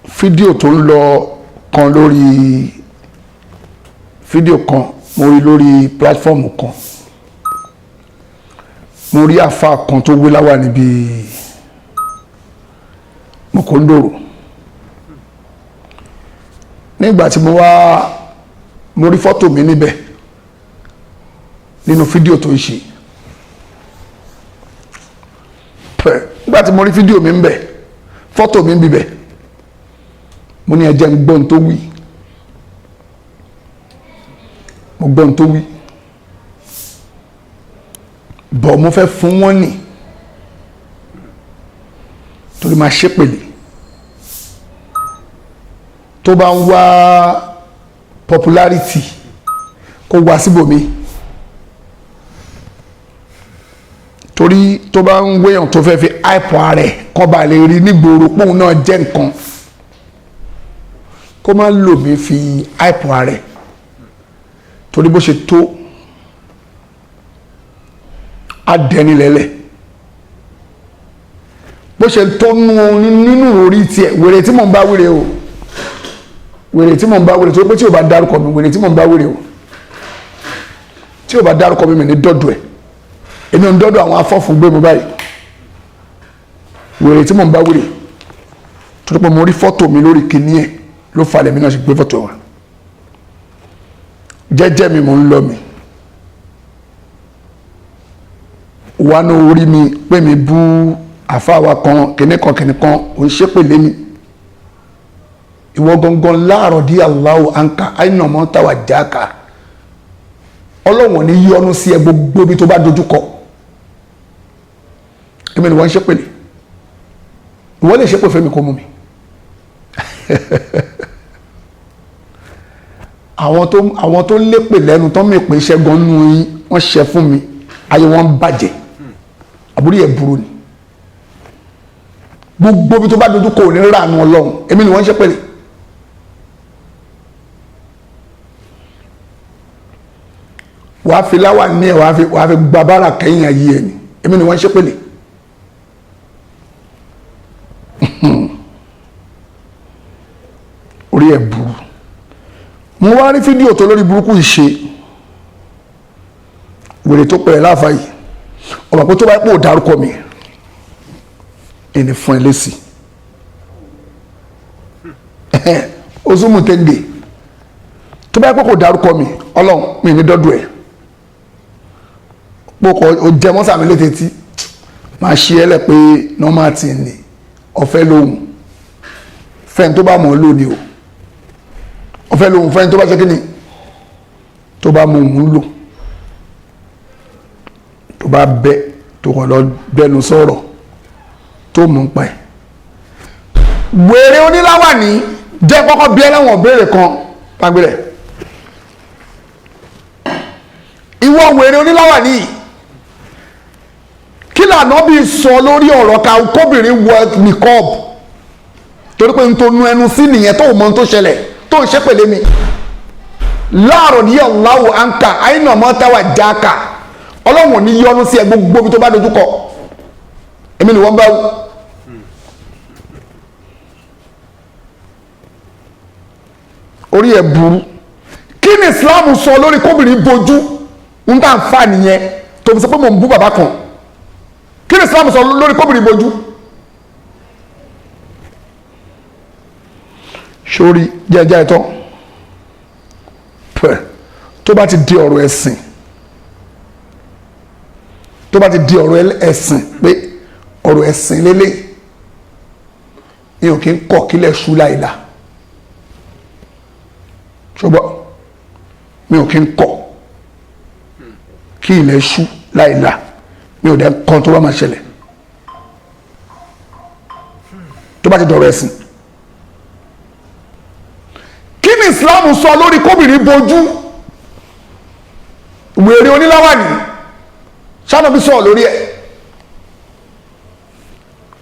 fídíò tó ń lọ kan lórí fídíò kan mo rí lórí pílátífọ́ọ̀mù kan mo rí àfáà kan tó wé láwà níbi Mokondoro nígbà tí mo rí fọ́tò mi níbẹ̀ nínú fídíò tó ń ṣe nígbà tí mo rí fídíò mi ń bẹ̀ fọ́tò mi ń bibẹ̀ mo ní ẹ jẹ́ n gbọ́n tó wí mo gbọ́n tó wí bọ̀ mo fẹ́ fún wọn ní torí máa ṣépèlè tó bá ń wá popularity kó wá síbòmí torí tó bá ń wéyàn tó fẹ́ fi hype ààrẹ kọ́ bá lè rí nígboro póun náà jẹ́ nǹkan kó má lò mí fi hype ààrẹ torí bó ṣe tó adẹnilẹ́lẹ̀ bó ṣe tó nínú orí tiẹ̀ wèrè tí mò ń bá wèrè o wèrè tí mò ń bá wèrè torí pé tí o bá dárúkọ mi wèrè tí mò ń bá wèrè o tí o bá dárúkọ mi ní dọ́dọ̀ ẹ̀ èmi ò ń dọ́dọ̀ àwọn afọ́fún gbé mi báyìí wèrè tí mò ń bá wèrè torí pé mo rí fọ́tò mi lórí kinní ẹ̀ ló falẹ̀ mi náà ṣe gbé fọ́tò wa jẹ́jẹ́ mi mò ń lọ mi wà ní orí mi pé mi bú àfáàwà kan kìnìkan ò ń ṣépèlé mi ìwọ gangan láàrọ̀ dí Allahu anka àìnà mọ́ tàwà jáka ọlọ́wọ̀n ní yọ́nú sí ẹ gbogbo bí tó bá dojúkọ èmi ni wọ́n ń ṣépèlé ìwọ lè ṣépè fẹ́mi kó mú mi àwọn tó lépè lẹ́nu tó mè pé iṣẹ́ gan nù yín wọ́n ṣe fún mi ayé wọn bàjẹ́ àbúrí ẹ̀ burú ni gbogbo bí tó bá dojú kọ ò ní rànú ọlọ́run èmi ni wọ́n ṣe pẹ̀lẹ́ wàá fi láwà ní ẹ̀ wàá fi gba bára kẹ́yìn ayé ẹ̀ ni èmi ni wọ́n ṣe pẹ̀lẹ́ orí ẹ̀ burú mo wá rí fídíò tó lórí burúkú ìṣe wèrè tó pẹ̀lẹ́ láàfáà yìí ọ̀pọ̀ pé tó bá pò dárúkọ mi ẹni fún ẹ lésì ozúmù tẹ́ǹdè tó bá pò kò dárúkọ mi ọlọ́run mi ní dọ́dọ̀ ẹ̀ pòkò ó jẹ mọ́sàmí létí tí máa ṣe ẹlẹ́ pé normal ti ní ọ̀fẹ́ lóhùn fẹ́ni tó bá mọ̀ ọ́ lónìí o ọ̀fẹ́ lóhùn fẹ́ni tó bá ṣe kí ni tó bá mọ̀ òun lò tó bá bẹ tó kàn lọ bẹnu sọ̀rọ̀ tó mú pa ẹ̀ wèrè oníláwàní jẹ́ kọ́kọ́ bí ẹlẹ́wọ̀n béèrè kan pàgbélẹ̀ ìwọ wèrè oníláwàní kí lànà bí sọ lórí ọ̀rọ̀ ká kóbìnrin wọ nìkọ́ọ̀bù torí pé n tó nu ẹnu sí nìyẹn tó mọ tó ṣẹlẹ̀ tó ń ṣépèlé mi láàrọ̀ ní Allahu anka àìnà mọ́tàwà jáka ọlọ́run ní yọ́nú sí ẹ gbogbo bí tó bá dojú kọ èmi ni wọ́n bá wú orí ẹ̀ burú kí ni Islam sọ lórí kóbìnrin bojú ń tà ń fà nìyẹn tó fi sọ pé mò ń bú bàbá kan kí ni Islam sọ lórí kóbìnrin bojú sórí jẹ́jẹ́ ẹ̀tọ́ tó bá ti di ọ̀rọ̀ ẹ̀sìn tó bá ti di ọ̀rọ̀ ẹ̀sìn pé ọ̀rọ̀ ẹ̀sìn lélẹ̀ mi ò kí ń kọ̀ kílẹ̀ ṣú láìla ṣùgbọ́n mi ò kí ń kọ̀ kí ilẹ̀ ṣú láìla mi ò dẹ̀ kọ́ tó bá máa ṣẹlẹ̀ tó bá ti dọ̀rọ̀ ẹ̀sìn kí ni Islam sọ lórí kóbìnrin bojú wèrè oníláwàní sábàbí sọ lórí ẹ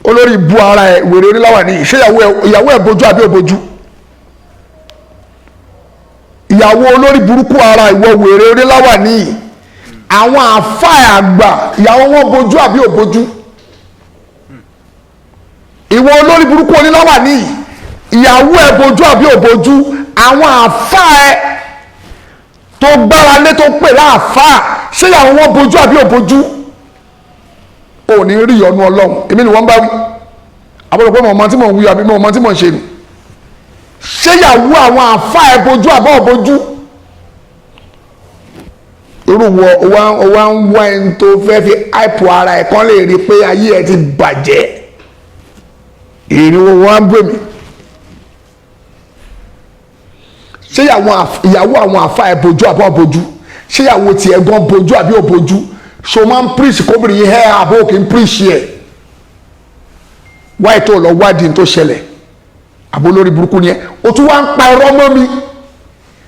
olórí bu ara ẹ wèrè oníláwàní ṣé ìyàwó ẹ bojú àbí ò bojú ìyàwó olórí burúkú ara ìwọ wèrè oníláwàní àwọn àfáà àgbà ìyàwó wọn bojú àbí ò bojú ìwọ olórí burúkú oníláwàní ìyàwó ẹ bojú àbí ò bojú, àwọn àfáà ẹ tó gbára lé tó pè láàfáà ṣé ìyàwó wọn bojú àbí ò bojú, ò ní rí ìyọ́nú Ọlọ́run. èmi ni wọ́n bá wí, àbúrò pé mọ̀ tí mò ń wí àbí mọ̀ tí mò ń ṣe nù. ṣé ìyàwó àwọn àfáà ẹ bojú àbí ò bojú? irú wa ń wá ẹni tó fẹ́ fi àìpò ara ẹ̀ kan lè rí i pé ayé ẹ ti bàjẹ́, ìrìnwó wọn á gbé mi. ṣé ìyàwó àwọn àfa ẹ bojú àbọ̀ bojú? ṣé ìyàwó tiẹ̀ gan bojú àbí ò bojú? ṣé o máa ń preach kóbìnrin yìí ẹ̀ àbọ̀ kì í preach yẹ? wáyé tó lọ wádìí tó ṣẹlẹ̀ àbọ̀ lórí burúkú ni ẹ, o tún wá ń pa irọ́ mọ́ mi.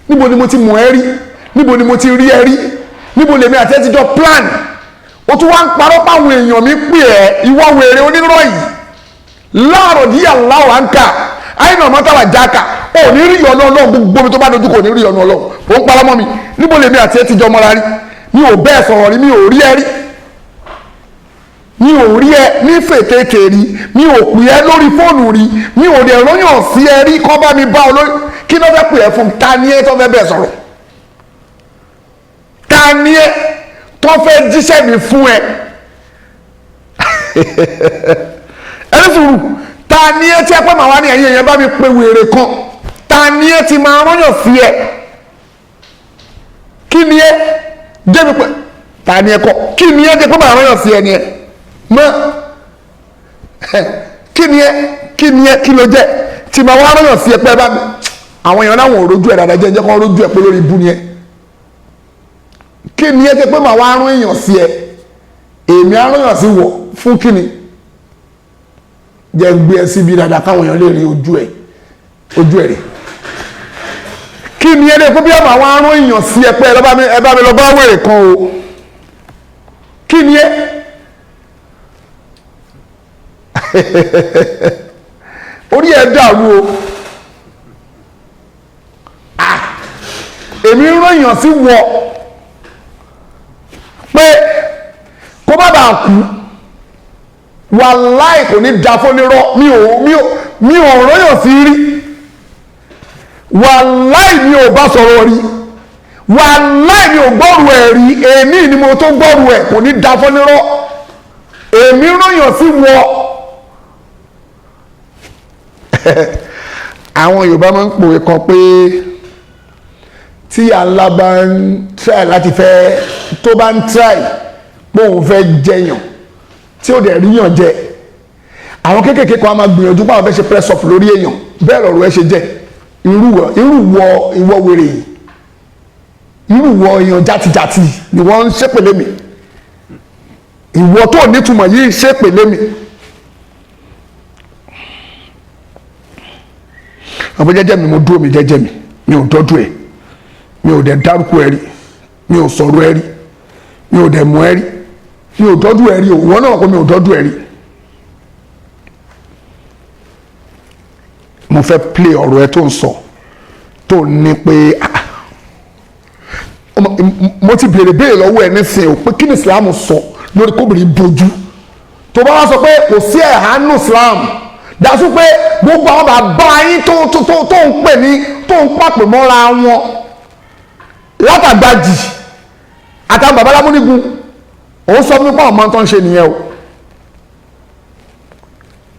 níbo ni mo ti mọ̀ ẹ́ rí? níbo ni mo ti rí ẹ rí? níbo lèmi àti ẹ ti jọ plan? o tún wá ń parọ́ páwọn èèyàn mi pè ẹ́ ìwọ wèrè onírọ́ yìí. láàrọ̀ díẹ̀ láwọ̀ à ń kà àyìnbó ọmọ táwa jáka ò ní rí ìyọ́nú Ọlọ́run, gbogbo mi tó bá dojú kò ní rí ìyọ́nú Ọlọ́run. ó ń parọ́ mọ́ mi. níbo lèmi àti ẹ ti jọ mọ́ra rí? mi ò bẹ́ẹ̀ sọ̀rọ̀ rí, mi ò rí ẹ rí, mi ò rí ẹ ní fètèkè rí, mi ò pè ẹ lórí fóònù rí, mi ò dẹ̀ rọ́yàn sí ẹ rí kọ́ bá mi bá ọ lórí. kí ló fẹ́ pè ẹ fún? ta ni ẹ tó fẹ́ bẹ́ẹ̀ sọ̀rọ̀? ta ni ẹ tó fẹ́ jíṣẹ́ mi fún ẹ? ẹni sùúrù, ta ni ẹ tí ẹ pẹ́ màá wá ní ẹ̀yìn ẹ̀yẹ bá mi pe wèrè kan? ta ni ẹ ti máa rọ́yàn sí ẹ? kí ni ẹ débi pé ta ni ẹ kọ? kí ni ẹ jẹ pé màá rọ́yàn sí ẹ ni ẹ mọ́? kí ni ẹ kí ló jẹ tí màá wá rọ́yàn sí ẹ pé ẹ bá mi? àwọn èèyàn náà wọn ò rójú ẹ dáadáa jẹ́ kó rójú ẹ pé lórí ibú ni ẹ. kí ni ẹ jẹ pé màá wá rán èèyàn sí ẹ? èmi á rọ́yàn sí wọ fún kí ni? jẹ́ gbé ẹ síbi dáadáa káwọn èèyàn lè rí ojú ẹ rè. kí ni ẹ dẹ́ pé bí ọmọ àwọn arún èèyàn sí ẹ pé ẹ bá mi lọ bá wèrè kan o? kí ni ẹ? orí ẹ dàrú o. èmi rán èèyàn sí wọ pé kó má bàa kú, wàláì kò ní da fónírọ́. mi ò rọ́yàn sí rí, wàláì mi ò bá sọ̀rọ̀ rí, wàláì mi ò gbọ́rù ẹ̀ rí. èmi ni mo tó gbọ́rù ẹ̀, kò ní da fónírọ́. èmi rọ́yàn sí wọ. àwọn Yorùbá máa ń pòwe kan pé tí àńlá bá ń try láti fẹ́ tó bá ń try pé òun fẹ́ jẹyàn tí ó dẹ̀ ríyàn jẹ, àwọn kéékèèké kan á máa gbìyànjú pé àwọn fẹ́ ṣe press up lórí èèyàn. bẹ́ẹ̀ lọ̀rọ̀ ẹ ṣe jẹ́ ìwọ wèrè yìí, ìwọ èèyàn játijàti ni wọ́n ń ṣépèlé mi. ìwọ tó nítumọ̀ yìí ṣépèlé mi. ọmọ jẹ́jẹ́ mi mo dúró mi jẹ́jẹ́ mi ò dọ́dún ẹ̀, mi ò dẹ̀ dárúkọ ẹ rí, mi ò sọ̀rọ̀ ẹ rí, mi ò dẹ̀ mọ̀ ẹ rí, mi ò dọ́dún ẹ rí. òwò náà kọ́ mi ò dọ́dún ẹ rí. mo fẹ́ play ọ̀rọ̀ ẹ tó ń sọ tó ní pé mo ti béèrè lọ́wọ́ ẹ nísìnyí o pé kí ni Islam sọ lórí kóbìnrin bojú? tó bá wá sọ pé kò sí ẹ̀hánú Islam, dájú pé gbogbo àwọn bàbá yín tó ń pè ní tó ń pàpè mọ́ra wọn látàgbàjì àtàwọn bàbá lámúnigun, òun sọ fún mi pé àwọn máa ń tán ṣe nìyẹn o.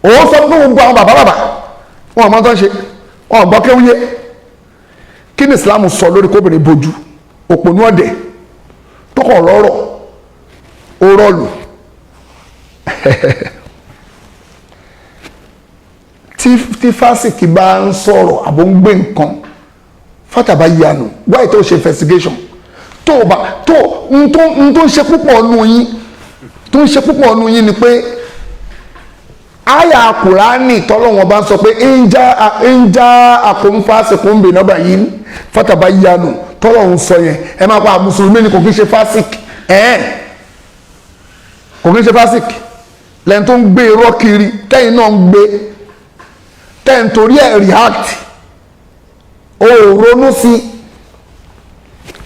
òun sọ fún mi pé gbogbo àwọn bàbá wọn máa ń tán ṣe, wọn gbọ́ kéwúyé. kí ni Islam sọ lórí kóbìnrin bojú? òpònú ọ̀dẹ̀ tó kọ̀ rọ́rọ̀ ó rọ́ọ̀lù. tí fásitì bá ń sọ̀rọ̀ àbò ń gbé nǹkan fátàbá yanu wáyé tó ṣe investigation tó ń ṣe púpọ̀ nù yín ni pé àyà Kùránì tọ́lọ́wọ́n bá ń sọ pé ń já àkóńfàsìkò ń bè náà báyìí fátàbá yanu tọ́lọ́wọ́n sọ yẹn ẹ máa pa mùsùlùmí ni kò kí ń ṣe fásitì kò kí ń ṣe fásitì lẹ́yìn tó ń gbé irọ́ kiri tẹ́yìn náà ń gbé tẹ́yìn torí ẹ̀ react ó ronú sí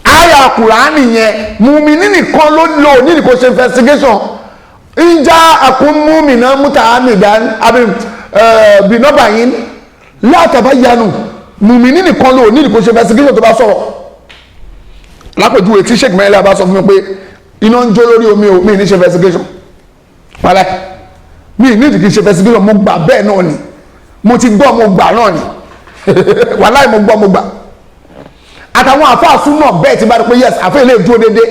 àyà Kùránì yẹn mùmínì nìkan ló lò ní kò ṣe investigation ń já àkúnmùmínà mútàámìdán àbí bìnọ́bàyín látàbáyanu mùmíní nìkan ló ní ìdíkò ṣe investigation tó bá sọ̀rọ̀ lápèjúwe tí sheikh mẹ́lẹ́ bá sọ fún mi pé iná ń jó lórí omi o mi ní ṣe investigation pálẹ̀ mi ní ìdíkì ṣe investigation mo gbà bẹ́ẹ̀ náà ni mo ti gbọ́ mo gbà náà ni wàláì mo gbọ́ mo gbà àtàwọn àfáàsùn náà bẹ́ẹ̀ ti bá rí pé yes àfẹ́ ilé dúró déédéé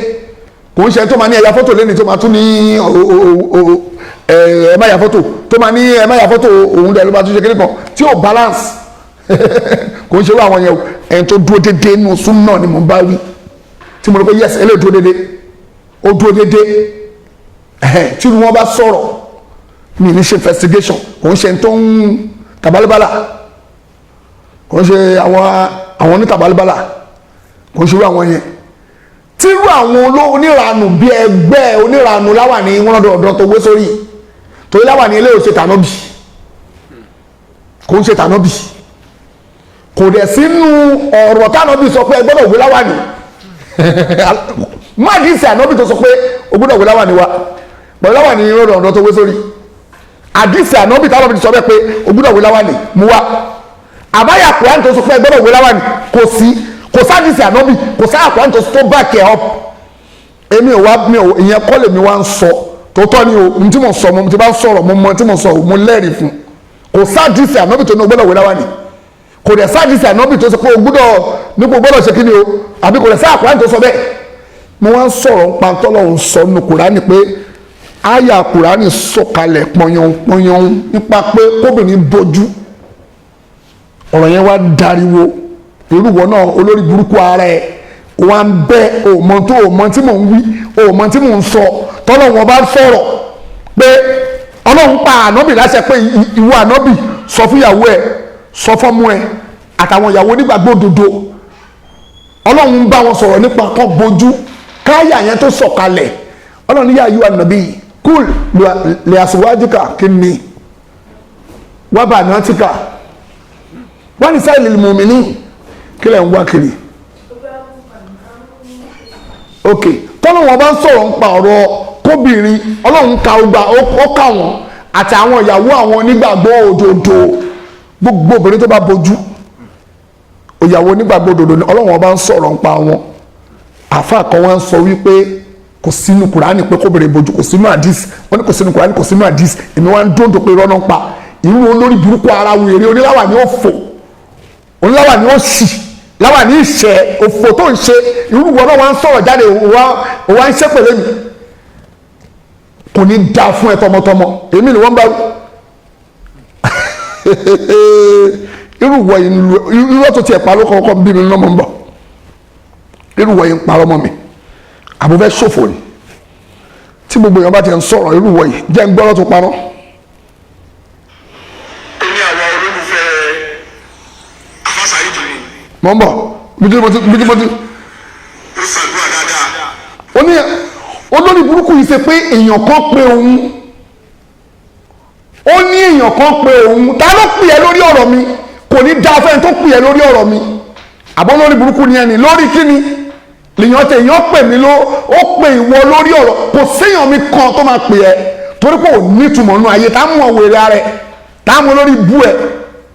kò ń ṣe tó máa ní ẹ̀yà fọ́tò lẹ́ni tó máa tún ní ẹ̀má yà fọ́tò tó máa ní ẹ̀má yà fọ́tò òun dẹ̀ ló bá tún ṣe kíní kan tí ò balance kò ń ṣe wá àwọn yẹn ẹni tó dúró déédéé nù sún náà ni mo bá wí tí mo rí pé yes ẹlẹ́ dúró déédéé ó dúró déédéé tí wọ́n bá sọ̀rọ̀ mi ní ṣe investigation kò ń ṣe tó ń tàbálíbálà kò ń ṣe àwọn onítàbálíbálà kò ń ṣe wá àwọn yẹn tírú àwọn oníranù bí ẹgbẹ́ oníranù láwàní wọn lọ́dọ̀ tó wé sórí torí láwàní ilé ò ṣe tànọ́bì kò ń ṣe tànọ́bì kò dẹ̀ sínú ọ̀rọ̀ tànọ́bì sọ pé ẹ gbọ́dọ̀ wé láwàní má dì í sí ànọ́bì tó sọ pé o gbọ́dọ̀ wé láwàní wa pẹ̀lú láwàní lọ́dọ̀ tó wé sórí àdìsí ànọ́bì tànọ́bì sọ pé o gbọ́dọ̀ wé láwàní mú wa àbáyà kùránì tó sọ pé ẹ gbọ́dọ̀ wé láwàní kò sáàdìsí ànábì kò sáà kwan tó back it up èmi ò wá mi ò ìyẹn kọ́ lèmi wá ń sọ tòótọ́ ni o ní tí mo sọ mo ti bá ń sọ̀rọ̀ mo mọ tí mo sọ mo lẹ́rìí fún kò sáàdìsí ànábì tó ní o gbọ́dọ̀ wé láwàní kò dẹ̀ sáàdìsí ànábì tó sọ pé o gbọ́dọ̀ nípò gbọ́dọ̀ ṣe kí ni o àbí kò dẹ̀ sáà kwan tó sọ bẹ́ẹ̀ mo wá ń sọ̀rọ̀ ń pa tọ́lọ́run sọ nínú kùránì pé àyà kùránì sọ̀kalẹ̀ pọ̀nyọ̀n nípa pé kóbìnrin bojú ọ̀rọ̀ yẹn wá dariwo irúwọ náà olórí burúkú ara ẹ wà ń bẹ òmọ tí mò ń wí òmọ tí mò ń sọ tọ́lọ́wọ́n bá sọ̀rọ̀ pé ọlọ́run pa ànábì láṣẹ pé ìwọ ànábì sọ fún ìyàwó ẹ sọ fọ́mú ẹ àtàwọn ìyàwó onígbàgbọ́ òdodo ọlọ́run bá wọn sọ̀rọ̀ nípa kan bojú káyà yẹn tó sọ̀kalẹ̀ ọlọ́run níyà yíwá ànábì kúl lè àṣìwájúkà kí ni wábà náà ti kà wọ́n ní sáìlì mùmíní kílẹ̀ ń wá kiri ok tọ́lọ́ wọn bá ń sọ̀rọ̀ ń pa ọ̀rọ̀ kóbìnrin ọlọ́run ka ọgbà ó kà wọ́n àti àwọn ìyàwó àwọn onígbàgbọ́ òdodo gbogbo obìnrin tó bá bojú ìyàwó onígbàgbọ́ òdodo ni ọlọ́run wọn bá ń sọ̀rọ̀ ń pa wọn àfáà kan wọn sọ wípé kò sínú kùránì pé kóbìnrin bojú kò sínú àdìs wọn ní kò sínú kùránì kò sínú àdìs èmi wá ń dóńdó pé irọ́ náà ń pa irú olórí burúkú ara wèrè oníláwà ni ó fò oníláwà ni ó sì láwà ní ìṣẹ́ òfò tó ń ṣe irúwọ́ náà wọ́n ń sọ̀rọ̀ jáde òwá ń ṣépèlé mi kò ní dá fún ẹ tọmọtọmọ èmi ni wọ́n bá irúwọ́ irúwọ́ tó tiẹ̀ pa ló kọ́kọ́ bí mi lọ́mọ ń bọ̀ irúwọ́ yìí ń parọ́ mọ́ mi àbúfẹ́ ṣòfò ni tí gbogbo èèyàn bá ti ń sọ̀rọ̀ irúwọ́ yìí jẹ́ ń gbọ́rọ̀ tó parọ́. mọ̀ ń bọ̀ bíjúmọ́tí ó ní olórí burúkú yìí ṣe pé èèyàn kan pé òun ó ní èèyàn kan pé òun ta ló pè ẹ́ lórí ọ̀rọ̀ mi kò ní dá fẹ́ni tó pè ẹ́ lórí ọ̀rọ̀ mi àbọ̀ olórí burúkú ni ẹni lórí kíni lèèyàn tẹ èèyàn pè mí ló ó pè ìwọ lórí ọ̀rọ̀ kò séèyàn mi kan tó máa pè ẹ́ torí pé ò nítumọ̀ nínú ayé tá mú ọ̀wẹ̀rẹ̀ ara ẹ̀ tá mú olórí bú ẹ̀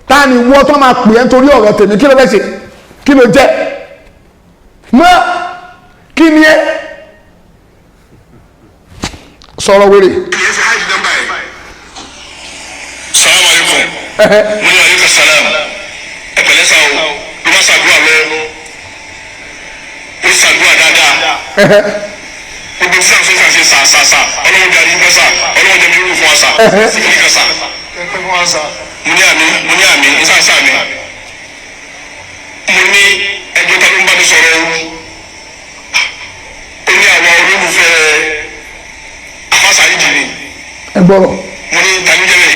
tá ni wọ́n tó máa pè ẹ́ nítorí ọ̀rọ̀ tèmi kí ló fẹ́ ṣe kí ló jẹ́ mọ́ kí ni ẹ́ sọ̀rọ̀ wèrè. kìí ṣe hajj nọ́mbà yìí. salamu alaykum. mo ní aleykum salam. ẹ pẹ̀lẹ́ sa o ló má ṣàdúrà lọ ó ṣàdúrà dáadáa. gbogbo sísan tó ṣàṣe sàṣàṣà ọlọ́run jẹ́ àdúgbò sà ọlọ́run jẹ́ mímú fún wa sà síkìlì kan sà. mo ní àmì ìsàsà mi. mo ní ẹjọ́ tó ló ń bá mi sọ̀rọ̀ o. ó ní àwa olólùfẹ́ Alfa Saheed ni. ẹ gbọ́rọ̀. mo ní tanijẹ́lẹ̀.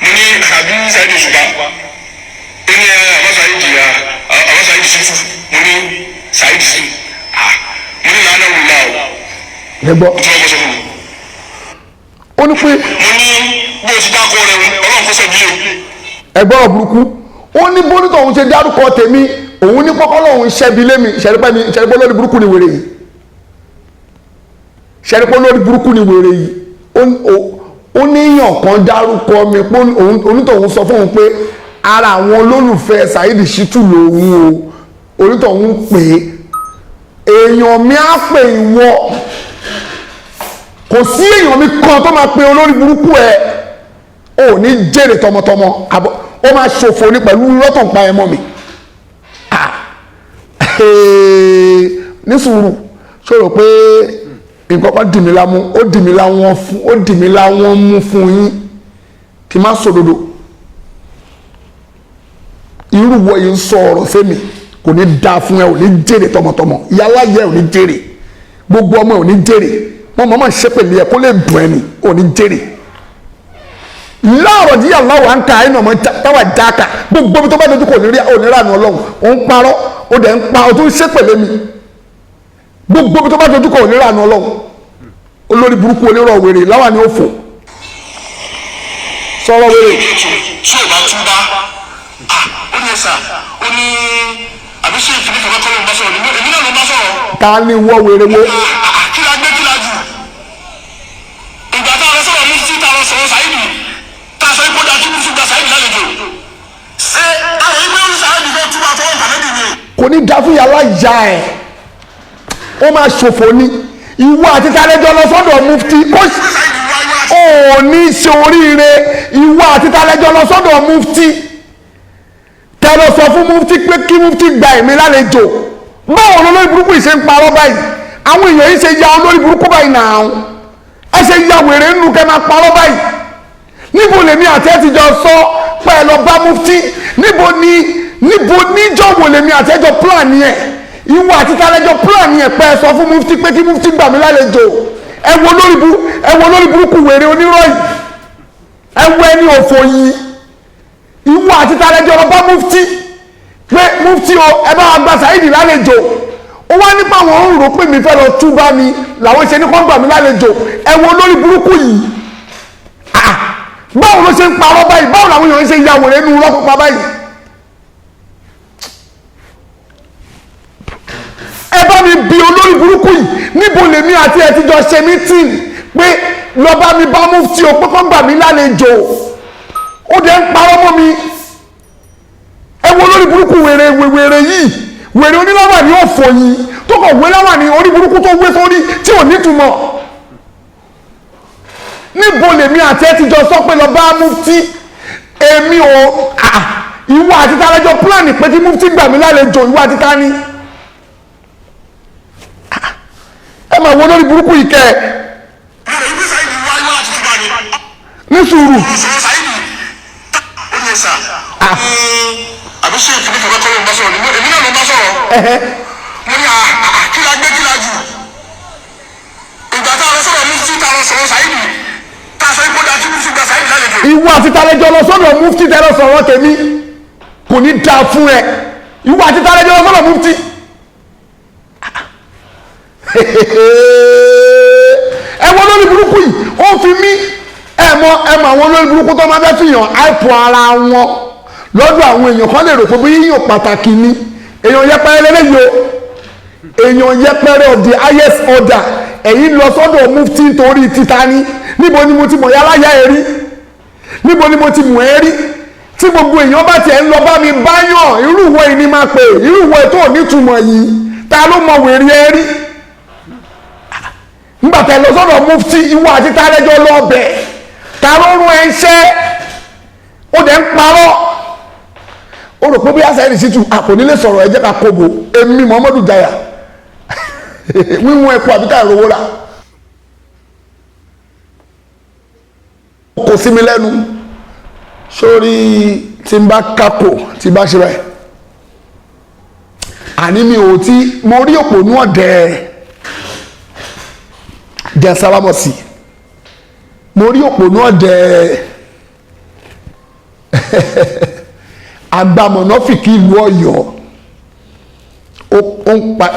mo ní àbí Saheed Òṣùpá. ó ní Alfa Saheed ya Alfa Saheed Shittu. mo ní Saheed Shittu. mo ní làánà wùlá o. ẹ gbọ́. tí wọ́n kọ́ sọ fún mi. ó ní pé. mo ní bí o ti dákọ̀ rẹ̀ ọlọ́run kó sẹ́bi o. ẹ gbọ́rọ̀ burúkú ó ní bónítọ̀ òun ṣe dárúkọ tèmi òun ní kọ́kọ́ lòun ṣẹ́bi lémi ṣẹ́rípẹ́ lórí burúkú ni wèrè yìí ṣẹ́rípẹ́ lórí burúkú ni wèrè yìí ó ní èèyàn kan dárúkọ mi pé onítọ̀hún sọ fún òun pé ara àwọn olólùfẹ́ Saheed Shittu lòun o onítọ̀hún pè é èèyàn mi á pè ìwọ kò sí èèyàn mi kan tó máa pe olórí burúkú ẹ ò ní jèrè tọmọtọmọ ó máa ṣòfò ní pẹ̀lú rọ́tọ̀ ń pa ẹ mọ́ mi ní sùúrù ṣòro pé nǹkan kan dì mí lámú ó dì mí láwọn mú fún yín kí n má sòdodo irú wọ yìí ń sọ ọ̀rọ̀ fẹ́mi kò ní dáa fún ẹ ò ní jèrè tọmọtọmọ ìyálà yẹ ò ní jèrè gbogbo ọmọ ò ní jèrè wọn mọ̀ máa ṣépèlé ẹ kó lè dùn ẹ ní ò ní jèrè láàrọ̀ díẹ̀ aláwọ̀ à ń ka ẹ̀ náà mọ̀ táwa dáka gbogbo tó bá dojú kò ní rí onírànú ọlọ́run ò ń parọ́ ó dẹ̀ ń pa ó tún ṣépèlé mi gbogbo tó bá dojú kò ní rànú ọlọ́run olórí burúkú onírọ̀ wèrè láwa ni ó fò sọ̀rọ̀ wèrè. tí o bá tún bá ó ní ẹ̀sà ó ní àbíṣe ìfìdí kan kọ́ ló ń bá sọ̀rọ̀ èmi náà ló ń bá sọ̀rọ̀. ká ní wọ́ wèrè wo. kí la gbé kí la jù ìgbà tá a lọ sọ̀rọ̀ ní tí tá a lọ sọ̀rọ̀ Saheed tá a sọ ipò dájú ní ṣùgbọ́n Saheed lálejò ṣé àwọn ìgbé orí Saheed fẹ́ túbọ̀ àtọwọ́ ìbàlẹ́bì ni. kò ní dá fún yàrá ìyá ẹ̀ ó máa ṣòfò ní ìwọ àti tálẹ́jọ́ lọ sọ́dọ̀ mufti ó ní ṣe oríire ìwọ àti tálẹ́jọ́ lọ sọ́dọ̀ mufti tẹ́lọ sọ fún mufti pé kí mufti gba èmi lálejò báwo lórí burúkú yìí ṣe ń parọ́ báyìí àwọn èèyàn yìí ṣe ya olórí burúkú báyìí náà ẹ ṣe ya wèrè nínú kẹ́ máa parọ́ báyìí níbo lèmi àti ẹ ti jọ sọ pé ẹ lọ bá mufti níbo níjọ́ wo lèmi àti ẹ jọ plan yẹn ìwọ àti tálẹ́jọ́ plan yẹn pé ẹ sọ fún mufti pé kí mufti gbà mí lálejò ẹ wo lórí burúkú wèrè onírọ́ yìí ẹ wo ẹni òfò yìí ìwọ àti tálẹ́jọ́ lọ bá mufti pé mufti o ẹ bá wa gba Saheed lálejò ó wá nípa àwọn ń rò pé mi fẹ́ lọ túbá mi làwọn ṣe ní kó gbà mí lálejò ẹ wo lórí burúkú yìí báwo ló ṣe ń parọ́ báyìí báwo làwọn èèyàn ṣe ya wèrè nínú rọ́pọ̀ báyìí. ẹ bá mi bi olórí burúkú yìí níbo lèmi àti ẹ ti jọ ṣe mítìn pé lọ bá mi bá mufti o pé kó gbà mí lálejò ó dẹ̀ ń parọ́ mọ́ mi ẹ wo olórí burúkú wèrè yìí wèrè oníláwà ní ọ̀fọ̀ yìí tó kọ̀ wé láwà ní orí burúkú tó wé sórí tí ò nítumọ̀ níbo lèmi àti ẹ ti jọ sọ pé lọ bá mufti èmi ò ìwọ àti tálẹ́jọ́ pílánì pé kí mufti gbà mí lálejò ìwọ àti tání ẹ máa wo lórí burúkú yìí kẹ ní sùúrù. àbíṣe ìfìdí kan kọ́ ló ń bá sọ̀rọ̀ èmi náà ló ń bá sọ̀rọ̀ mo ní kí la gbé kí la jù ìgbà tá a lọ sọ̀rọ̀ mufti tá a lọ sọ̀rọ̀ Saheed tá a sọ ipò dájú mufti gba Saheed lálejò. ìwọ àti tálẹ́jọ́ lọ sọ́dọ̀ mufti tẹ́ lọ sọ̀rọ̀ tèmi kò ní dáa fún ẹ ìwọ àti tálẹ́jọ́ lọ sọ́dọ̀ mufti. ẹ wọ lórí burúkú yìí ó fi mí ẹ mọ àwọn olórí burúkú tó máa fẹ́ fìyàn àìpọ̀ ara wọn lọ́dọ̀ àwọn èèyàn kan lè rò pé bí yíyàn pàtàkì ni èèyàn yẹpẹrẹ lélẹ́yìí o èèyàn yẹpẹrẹ of the highest order ẹ̀yin lọ sọ́dọ̀ mufti torí títa ní níbo ni mo ti mọ̀ yálà yá ẹ rí níbo ni mo ti mọ̀ ẹ rí tí gbogbo èèyàn bá tiẹ̀ ń lọ bá mi báyàn irú ìwọ yìí ni máa pè irú ìwọ yìí tó nítumọ̀ yìí ta ló mọ wèrè ẹ rí nígbà tẹ lọ sọ́dọ̀ mufti ìwọ àti tálẹ́jọ́ lọ́ọ̀bẹ̀ ta ló rún ẹ ń ṣẹ́ ó dẹ̀ ń parọ́ ó rò pé bí Saheed Shittu àpò nílé sọ̀rọ̀ ẹ jẹ́ ká kóbo èmi Muhammadu Jaya wíwọ́n ẹ̀kọ́ àbíká ìrówó rà kò sí mi lẹ́nu sórí tí n bá kákò tí n bá ṣe báyìí àní mi ò tí mo rí òpònú ọ̀dẹ́ jẹ́ sálámọ̀ sí mo rí òpònú ọ̀dẹ́ agbamọ̀nàfìkì ìlú Ọ̀yọ́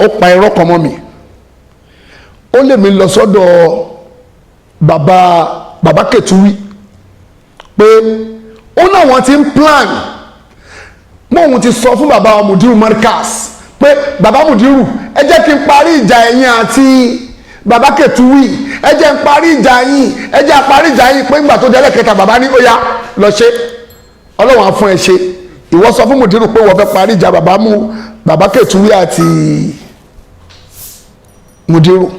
ó pa irọ́ kan mọ́ mi ó lè mi lọ sọ́dọ̀ bàbá Kẹtùwí pé ó náà wọ́n ti ń plan mọ́ òun ti sọ fún bàbá Mudiru Markaz pé bàbá Mudiru ẹ jẹ́ kí n parí ìjà ẹ̀yin àti bàbá Kẹtùwí ẹ jẹ́ n parí ìjà yín ẹ jẹ́ àparí ìjà yín pé ńgbà tó délẹ̀ kẹta bàbá ní ó yá lọ ṣe ọlọ́run á fún ẹ ṣe ìwọ sọ fún mùdírù pé wọ́n fẹ́ parí ìjà bàbá Kẹ̀túwí àti mùdírù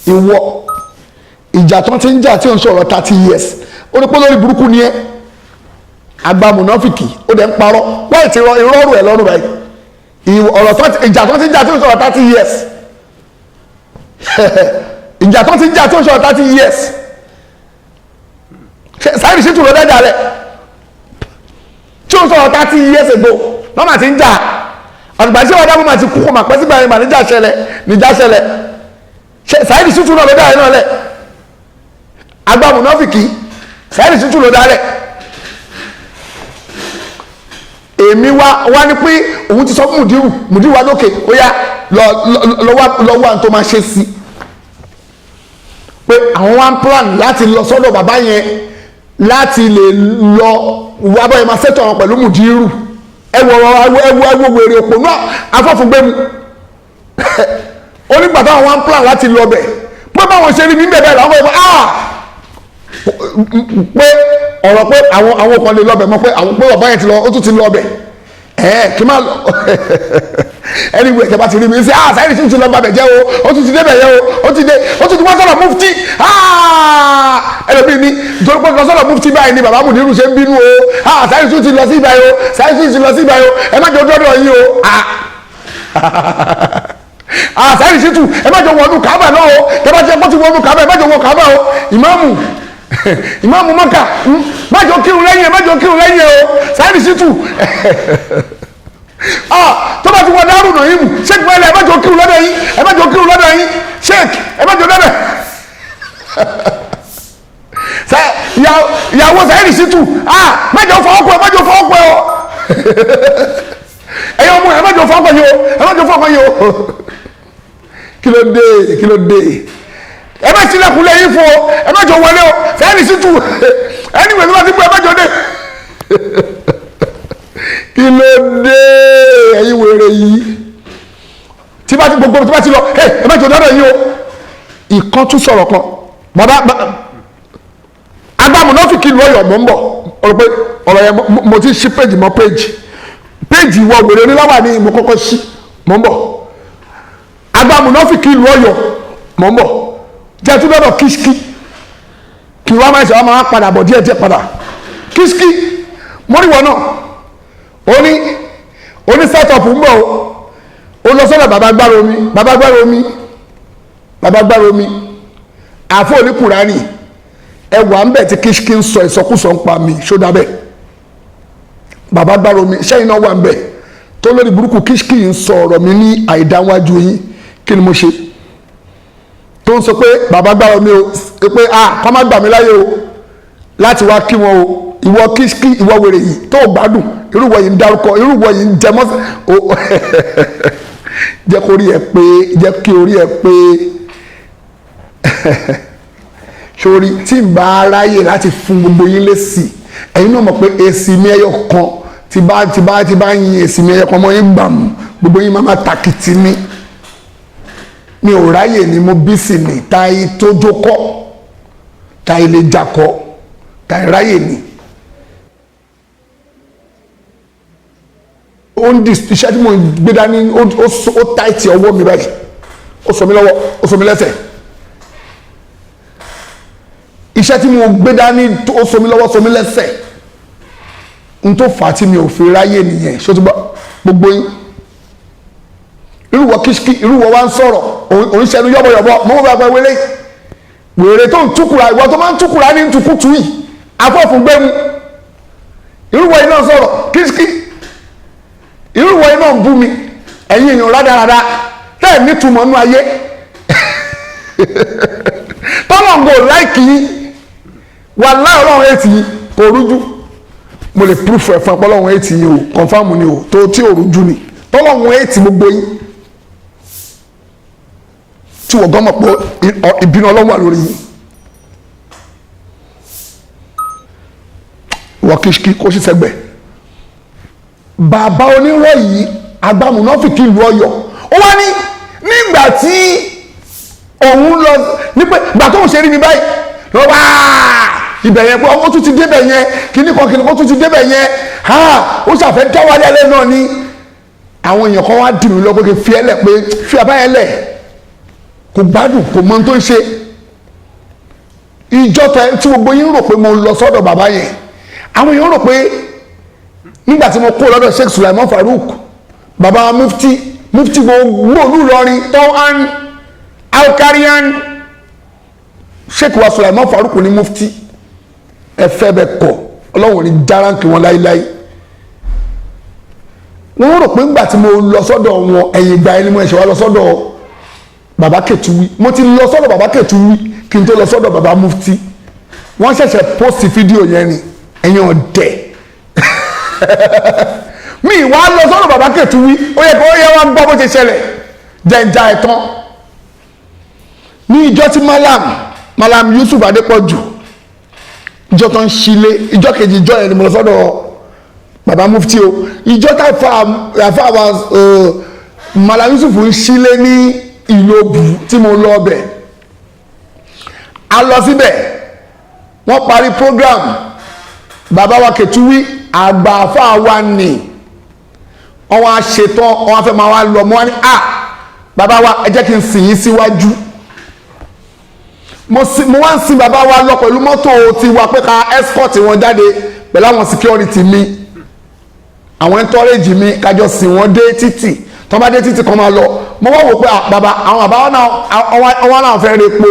ìwọ ìjà tó ti ń jà tí ò ń sọ̀rọ̀ 30 years ó ní pé lórí burúkú ni ẹ àgbà mùnáfìkì ó dẹ̀ ń parọ́ wọ́n ti rọ ìrọ́rù ẹ̀ lọ́rùn báyìí ìjà tó ti ń jà tí ò ń sọ̀rọ̀ 30 years ìjà tó ti ń jà tí ò ń sọ̀rọ̀ 30 years Saheed Shittu ló dájà rẹ̀ tí ó sọ̀rọ̀ 30 years ago lọ́mà ti ń jà ọ̀gbà tí wọ́n dábò máa ti kú kọ́ mà pẹ́ sígbà yẹn mà níjà ṣẹlẹ̀ Saheed Shittu náà ló dá ẹ̀ náà lẹ̀ àgbà mùnáfìkì Saheed Shittu ló dá lẹ̀ èmi wá ní pé òun ti sọ fún mùdírù wa lókè ó yá lọ́wọ́ àwọn tó máa ṣe sí pé àwọn wá ń plan láti lọ sọ́dọ̀ bàbá yẹn láti lè lọ wà báyìí máa ṣètò àwọn pẹ̀lú mùdírù ẹwọ wèrè òpó náà afọ́fúngbẹ́mu onígbà táwọn wá ń plan láti lọ bẹ̀ pé báwọn ṣe rí ní bẹ̀bẹ̀ làwọn ẹ̀fọ́ pé ọ̀rọ̀ pé àwọn kan lè lọ bẹ̀ mọ́ pé àwọn pé bàbá yẹn ti lọ ó tún ti lọ bẹ̀ kí má lọ anyway ìjọba ti rí mi sí Saheed Shittu lọ bàbẹ̀ jẹ́ o ó tún ti débẹ̀ yẹ o ó ti wá sọ̀rọ̀ mufti ẹlòmíì ní nítorí pé lọ́sọ̀rọ̀ mufti báyìí ni bàbá mùdírù ṣe ń bínú o Saheed Shittu ti lọ sí ibàyìí o Saheed Shittu ti lọ sí ibàyìí o ẹ má jọ dọ́dọ̀ yín o Saheed Shittu ẹ má jọ wọnú Káàbà náà o ẹ má jẹ kó ti wọnú Káàbà ẹ má jọ wọ Káàbà o ìmáàmù Mákà má jọ kírun lẹ́yìn o Saheed Shittu tó bá ti wọ dárú nà yín mu sheik bẹ́ẹ̀ ẹ má jọ kírun lọ́dọ̀ yín sheik ẹ má jọ dẹ́bẹ̀ ìyàwó Saheed Shittu má jọ fọwọ́ pẹ́ o ẹ̀yin ọmọ ẹ má jọ fọwọ́ pẹ́ yìí o kí ló dé ẹ má tilẹ̀kùn lẹ́yìn fún o ẹ má jọ wọlé o Saheed Shittu anyway ló bá ti bọ́ ẹ má jọ dé kí ló dé ẹ̀yin wèrè yìí tí bá ti lọ ẹ má jọ dára yìí o ìkan tún sọ̀rọ̀ kan bàbá agbámúnáfìkì lu ọyọ mọ́ ń bọ̀ ọ̀rọ̀ pé ọ̀rọ̀ yẹn mo ti ṣí péjì mọ́ péjì ìwọ wèrè oníláwà ní mo kọ́kọ́ ṣí mọ́ ń bọ̀ agbámúnáfìkì lu ọyọ mọ́ ń bọ̀ jẹ́ tún lọ́dọ̀ kìsìkì kí wọ́n máa ṣe wọ́n máa padà bọ̀ díẹ̀ padà kìsìkì mọ́ríwọ̀ náà oní set-up ń bọ̀ ó lọ sọ́dọ̀ bàbá gbára omi àfọ́ oníkùránì ẹwà ń bẹ̀ tí kìsìkì ń sọ ìsọkúsọ ń pa mi ṣódà bẹ́ẹ̀ bàbá gbára omi ṣẹ́yìn náà wà ń bẹ̀ tó lórí burúkú kìsìkì ń sọ ọ̀rọ̀ mi ní àìdáwájú yín kí ni mo ṣe tó ń sọ pé bàbá gbára omi o pé kọ́ má gbà mí láyé o láti wá kí wọn o ìwọ kìsìkì ìwọ wèrè yìí tó gbádùn irúwọ yìí ń dárúkọ irúwọ yìí ń jẹmọ́ jẹ́ kí orí ẹ pé sórí tí n bá ráyè láti fún gbogbo yín lésì ẹ̀yin náà mọ̀ pé èsì mi ẹyọ kan tí bá yin èsì mi ẹyọ kan mọ́ yín gbà mú gbogbo yín máa takìtì ní mi ò ráyè ni mo bí sí ni táyì tó jókọ́ táyì lè jakọ́ táyì ráyè ni. ó ń di iṣẹ́ tí mo gbé dání ó táìtì ọwọ́ mi báyìí ó sọ mi lọ́wọ́ ó sọ mi lẹ́sẹ̀ iṣẹ́ tí mo gbé dání ó sọ mi lọ́wọ́ sọ mi lẹ́sẹ̀ n tó fà á tí mi ò fi ráyè nìyẹn ṣó tó bá gbogbo yín irúwọ kìsìkì irúwọ wa ń sọ̀rọ̀ oníṣẹ́nu yọ́bọ̀yọ̀bọ̀ mọ́ bá pẹ́ wẹ́lẹ́ wèrè tó ń túkùrà ìwọ tó máa ń túkùrà ní tukùtù yìí afọ́fún gbẹ́mu irúwọ yìí náà sọ̀rọ̀ kìsìkì irúwọ yìí náà ń bú mi ẹ̀yin èèyàn rádaràda tẹ́ẹ̀ nítumọ̀ nú ayé tọ́lọ̀ǹgò láìkì yín wà láì ọlọ́run ètì yín kò rújú mo lè púrúfù ẹ̀fọn ọlọ́run ètì yín o kọ̀nfàmù ni o tó tí ò rújú ni tọ́lọ̀ǹgò ètì gbogbo yín tí wọ́n gbọ́mọ̀ pé ìbínú ọlọ́run wà lórí yín wọ́n kìí kó sí sẹ́gbẹ̀ẹ́ bàbá onírọ̀ yìí agbámúnáfìkì ìlú Ọ̀yọ́ ó wá ní nígbà tí òun lọ nípa ìgbà tó ń ṣe rí mi báyìí lọ wá ibẹ̀ yẹn pé ó tún ti débẹ̀ yẹn kíní kan tún ti débẹ̀ yẹn ó ṣàfẹ́ dá wálé ẹlẹ́ náà ni àwọn èèyàn kan wá dì mí lọ pé kí n fi ẹlẹ̀ pé fi àbáyẹn lẹ̀ kò gbádùn kò mọ ohun tó ń ṣe ìjọ tí gbogbo yín rò pé mo lọ sọ́dọ̀ bàbá yẹn àwọn èèyàn rò pé nígbà tí mo kó lọ́dọ̀ Sheikh Sulaiman Farouk bàbá mufti gbogbo olú Ìlọrin tọ́hán alkarian Sheikh wa Sulaiman Farouk ní mufti ẹfẹ́ bẹ kọ̀ ọlọ́run ní dáránkì wọn láíláí wọ́n rò pé nígbà tí mo lọ sọ́dọ̀ wọn ẹ̀yìn ìgbà ẹni mo ẹ̀ṣẹ̀ wá lọ sọ́dọ̀ bàbá Ketuwi mo ti lọ sọ́dọ̀ bàbá Ketuwi kí n tó lọ sọ́dọ̀ bàbá mufti wọ́n ṣẹ̀ṣẹ̀ post fídíò yẹn ni ẹ̀yin ọ̀dẹ̀ mi wá lọ sọ́dọ̀ bàbá Ketuwi ó yẹ wá gbọ́ bó ṣe ṣẹlẹ̀ jẹ̀ǹjà ẹ̀tàn ní ìjọ tí malam Yusuf Adépọ̀jù ìjọ tó ń ṣílé ìjọ kejì ìjọ yẹn ni mo lọ sọ́dọ̀ bàbá mufti o ìjọ tá àfa wa malam Yusuf ń ṣílé ní Ìlóbù tí mo lọ ọbẹ̀ a lọ síbẹ̀ wọ́n parí program bàbá wa Ketuwi àgbà àfa wa nì wọ́n wá ṣetán wọ́n wá fẹ́ máa wá lọ mọ́ wá ní bàbá wa ẹ jẹ́ kí n sìn yín síwájú mo wá ń sin bàbá wa lọ pẹ̀lú mọ́tò tiwa pé ká escort wọn jáde pẹ̀lú àwọn security mi àwọn entourage mi kájọ sìn wọ́n dé títì tó bá dé títì kan máa lọ mo wá wò pé bàbá àwọn àbá wọn náà fẹ́ repo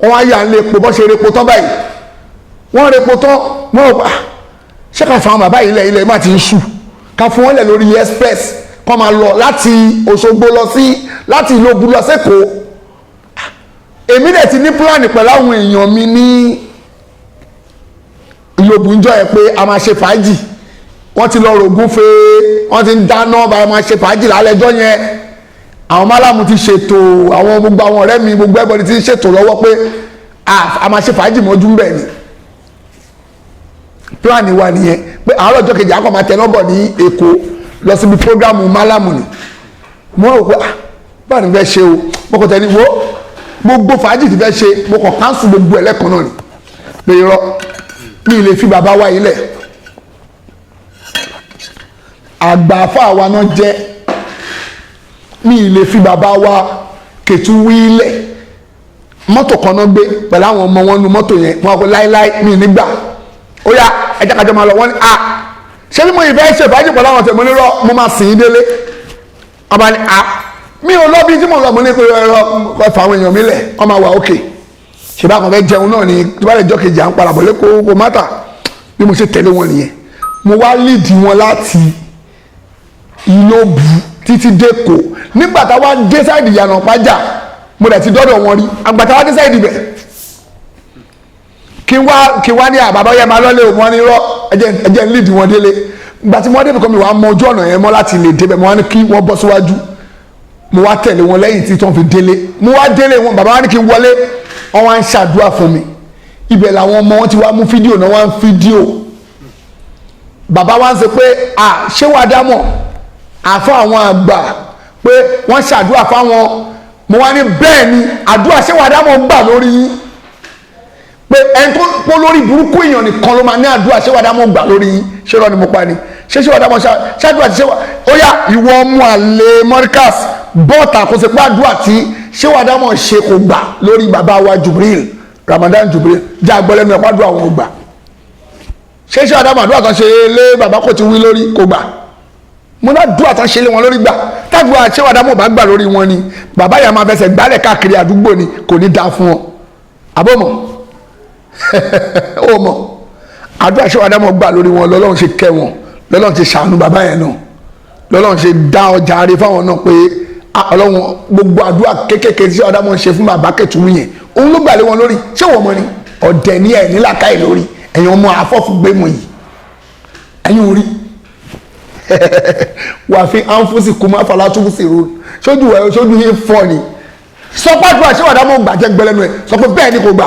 wọn wá yà ń lè po bọ́ ṣe repo tán báyìí wọ́n repo tán wọ́n rò pé ṣé ká fún àwọn bàbá yìí ilẹ̀ má ti ń ṣù ká fún wọn lẹ̀ lórí express kọ́ máa lọ láti Òṣogbo lọ sí láti Ìlóbù lọ sẹ́kọ̀ọ́ èmi dẹ̀ ti ní pílánì pẹ̀lú àwọn èèyàn mi ní Ìlóbù ń jọ ẹ̀ pé a máa ṣe fàájì wọ́n ti lọ rògùn fe wọ́n ti ń dáná bá a máa ṣe fàájì lálẹ́jọ́ yẹn àwọn málàmù ti ṣètò àwọn gbogbo àwọn ọ̀rẹ́ mi gbogbo ẹ̀bọ̀dì ti ṣètò lọ́wọ́ pé a máa ṣe fàájì mọ́jú ń bẹ̀ ni pílánì wa nìyẹn pé àárọ̀ ọjọ́ kejì akọ̀ máa tẹ̀ nọ́bọ̀ ní Èkó lọ síbi prógrámù málàmù ni mo rò pé báwo ni fẹ́ ṣe o mo kò tẹ̀ ní wo gbogbo fàájì ti fẹ́ ṣe mo kàn káńsù gbogbo ẹlẹ́kan náà ni pé irọ́ mi ì lè fi bàbá wa yìí lẹ̀ àgbààfà wa náà jẹ́ mi ì lè fi bàbá wa Ketuwi lẹ̀ mọ́tò kan náà gbé pẹ̀lú àwọn ọmọ wọn nu mọ́tò yẹn wọn kò láíláí mi nígbà ó yá ẹjẹ́ kájọ máa lọ wọ́n ní ṣé bí mo yìí fẹ́ ṣe fàájì pẹ̀lú àwọn tẹ̀mọ́ nírọ̀ mo máa sìn ín délé ọba ní mi ò lọ bí tí mo lọ mo ní kó ẹ̀rọ ẹ̀fà àwọn èèyàn mi lẹ̀ wọ́n máa wà ókè ṣe bá kan fẹ́ jẹun náà ni tó bá lè jọ kejì à ń padà bọ̀ lẹ́kọ̀ọ́ kó mátà bí mo ṣe tẹ̀lé wọn nìyẹn mo wá líìdì wọn láti Ìlóbù títí dẹ́kọ̀ nígbà tá a wá dé sáìdì Ìyànà Pájà mo dẹ̀ ti dọ́dọ̀ wọn rí àgbà tá a wá dé sáìdì bẹ̀ kí wá ní àbábá yẹn máa lọ́lé òun wọn ní rọ́ ẹjẹ́ ń líìdì wọn délé ìgbà tí wọ́n débẹ̀ kọ́ mi wàá mọ ojú ọ̀nà yẹn mọ́ láti lè débẹ̀ mo wá ní kí wọ́n bọ́ síwájú mo wá tẹ̀lé wọn lẹ́yìn tí wọ́n fi délé mo wá délé wọn bàbá wa ní kí n wọlé wọn wá ń ṣàdúrà fún mi ibẹ̀ làwọn ọmọ wọn ti wá mú fídíò náà wá ń fídíò bàbá wa ń sọ pé ṣé wàá dámọ̀ àfọ àwọn àgbà pé wọ́n ṣàdúrà fáwọn mo wá ní bẹ́ẹ̀ ni àdúrà ṣé wàá dámọ̀ gbà lórí yín pé ẹni tó pọ́ lórí burúkú èèyàn nìkan ló máa ní àdúrà ṣé wàá dámọ̀ gbà lórí yín ṣé rọ ni mo pa ni ṣé wàá dámọ̀ ṣàdúrà ṣé wàá ó yá ìwọ ọmọ àlè Mọ́ríkàs bọ́ọ̀tà kò sí pé àdúrà tí ṣé wàá dámọ̀ ṣe kò gbà lórí bàbá wa Jubril Ramadan Jubril jẹ́ àgbọ̀lẹ́nu ẹ̀kọ́ àdúrà wọn gbà ṣé wàá dámọ̀ àdúrà kan ṣe lé bàbá kò ti wí lórí kò gbà mo náà dúrà tán ṣe lé wọn lórí gbà tágbà ṣé wàá dámọ̀ bá gbà lórí wọn ni bàbá yà máa fẹsẹ̀ gbálẹ̀ káàkiri àdúgbò ni kò ní dáa fún wọn àbọ̀mọ̀ ó mọ̀ àdúrà ṣé wàá dámọ̀ gbà lórí wọn lọ́lọ́run ṣe kẹ́ wọn lọ́lọ́run ti ṣàánú bàbá yẹn náà lọ́lọ́run ṣe dá ọjà àárẹ̀ fáwọn náà pé ọlọ́run gbogbo àdúrà kékèké tí ọ̀dà mọ̀ ṣe fún bàbá Ketuwi yẹn òun ló gbà lé wọn lórí ṣé wọ́n mọ̀ ni ọ̀dẹ̀ ní ẹ̀ nílàkàyè lórí ẹ̀yin ọmọ afọ́fúgbẹ́mu yìí ẹ̀yin orí wà fi ánfúsì kú má fọlá túbú sí ro sójú yín fọ́ ni sọ pé àdúrà ṣé ọ̀dà mọ̀ gbà jẹ́ gbẹlẹ́nu ẹ̀ sọ pé bẹ́ẹ̀ ni kò gbà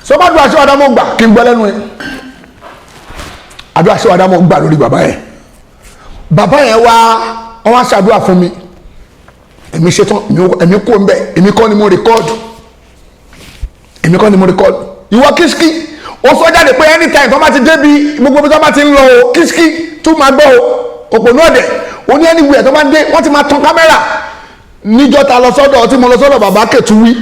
sọ pé àdúrà ṣé ọ̀dà mọ̀ gbà kí n gbẹlẹ́nu ẹ̀ àdúrà ṣé wàá dámọ̀ gbà lórí bàbá yẹn wá wọ́n wá ṣàdúrà fún mi èmi ṣetán èmi kò ń bẹ̀ èmi kọ́ ni mo record ìwọ Kiski ó sọ jáde pé anytime tó bá ti débi gbogbo bí tó bá ti ń lọ o Kiski tún máa gbọ́ o òpònú ọ̀dẹ̀ ó ní anywhere tó bá ń dé wọ́n ti máa tan kámẹ́rà níjọ́ ta lọ sọ́dọ̀ tí mo lọ sọ́dọ̀ bàbá Kẹ̀túwí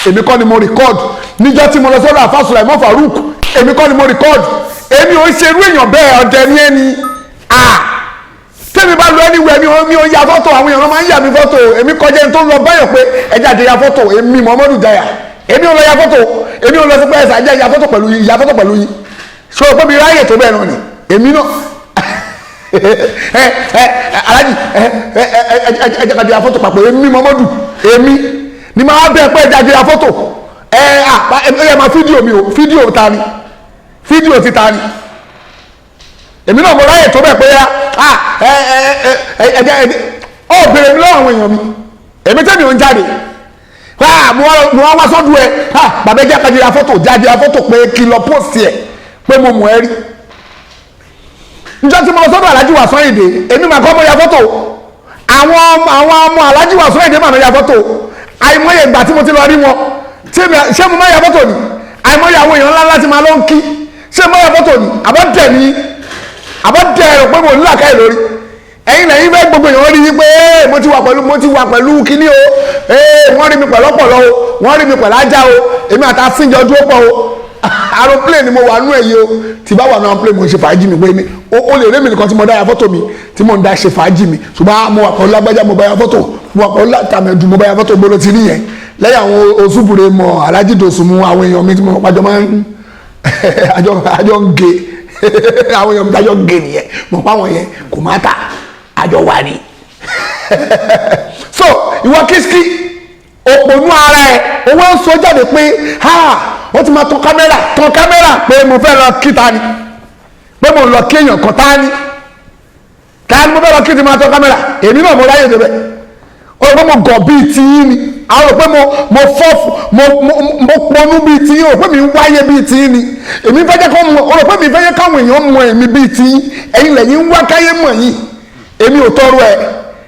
èmi kọ́ ni mo record níjọ́ tí mo lọ sọ́dọ̀ àfà Sùlàìmọ́ Farouk èmi kọ́ ni mo record èmi ò ń ṣerú èèyàn bẹ́ẹ̀ ọ̀dẹ̀ ní ẹni tẹ́mi bá lọ anywhere mi ò ya fọ́tò àwọn èèyàn máa ń yà mí fọ́tò èmi kọjá ẹni tó ń lọ báyọ̀ pé ẹja àti ya fọ́tò èmi Muhammadu Jaya èmi ò lọ ya fọ́tò èmi ò lọ sí pé ẹ̀sà jẹ́ ya fọ́tò pẹ̀lú yín ṣé o pé mi ráyè tó bẹ́ẹ̀ náà ni èmi náà alájì ẹja àti ya fọ́tò papọ̀ èmi Muhammadu èmi ni máa bẹ́ẹ̀ pé ẹja àti ya fọ́tò ẹ máa fídíò mi o fídíò ta ni fídíò ti ta ni èmi náà mo ráyè tó bẹ́ẹ̀ pé ọ bèrè mi lọ́wọ́ àwọn èèyàn mi èmi tẹ́mi ò ń jáde mo wá sọ́dún ẹ bàbá ẹjẹ́ kájí ra fọ́tò jáde ra fọ́tò pé kí lọ post ẹ pé mo mọ̀ ẹ́ rí níjọ́ tí mo lọ sọ́dọ̀ Alhaji Wasiu Ayinde èmi mà kọ́ mo ya fọ́tò àwọn ọmọ Alhaji Wasiu Ayinde mà lọ ya fọ́tò àìmọye ìgbà tí mo ti lọ rí wọn ṣé mo máa ya fọ́tò ni àìmọye àwọn èèyàn ńlá láti máa lọ ń kí ṣé mo máa ya fọ́tò ni àbọ̀dẹ̀ ni àbọ̀dẹ̀ ẹ̀rọ pé mo nílà káyè lórí ẹ̀yin lẹ́yìn fẹ́ gbogbo èèyàn rí wípé mo ti wà pẹ̀lú kíní o wọ́n rí mi pẹ̀lú ọ̀pọ̀lọ́ o wọ́n rí mi pẹ̀lú ajá o èmi àti asínjọ dúró pọ̀ o aeroplane ni mo wà nú ẹ̀yẹ o tí bá wà ní aeroplane mo ń ṣe fàájì mi pé o lè rí mi nìkan tí mo dá ya fọ́tò mi tí mo ń dá ṣe fàájì mi ṣùgbọ́n mo wà pẹ̀lú lágbájá mo bá ya fọ́tò mo wà pẹ̀lú tàmẹ̀dù mo bá ya fọ́tò gbọ́dọ̀ ti rí yẹn lẹ́yìn àwọn osúbùrẹ́ mọ Alhaji Dòsùnmù àwọn èèyàn mi tí mo pàjọ máa ń àjọ ń ge àwọn èèyàn mi tájọ ń ge nìyẹn mo pa àwọn yẹn kò má ta àjọ wà ní. So ìwọ Kiski òpònú ara ẹ owó ń sọ jáde pé wọ́n ti máa tan kámẹ́rà pé mo fẹ́ lọ kí ta ni pé mo lọ kí èèyàn kan ta ni mo fẹ́ lọ kí ti máa tan kámẹ́rà èmi náà mo ráyè débẹ̀ ó rò pé mo gọ̀ bíi tiyín ni àwọn rò pé mo pọnú bíi tiyín ó rò pé mi ń wáyé bíi tiyín ni èmi fẹ́ jẹ́ kó mọ̀ ó rò pé mi fẹ́ jẹ́ káwọn èèyàn mọ̀ èmi bíi tiyín ẹ̀yin lẹ́yìn ń wá káyé mọ̀ yín èmi ò tọrọ ẹ̀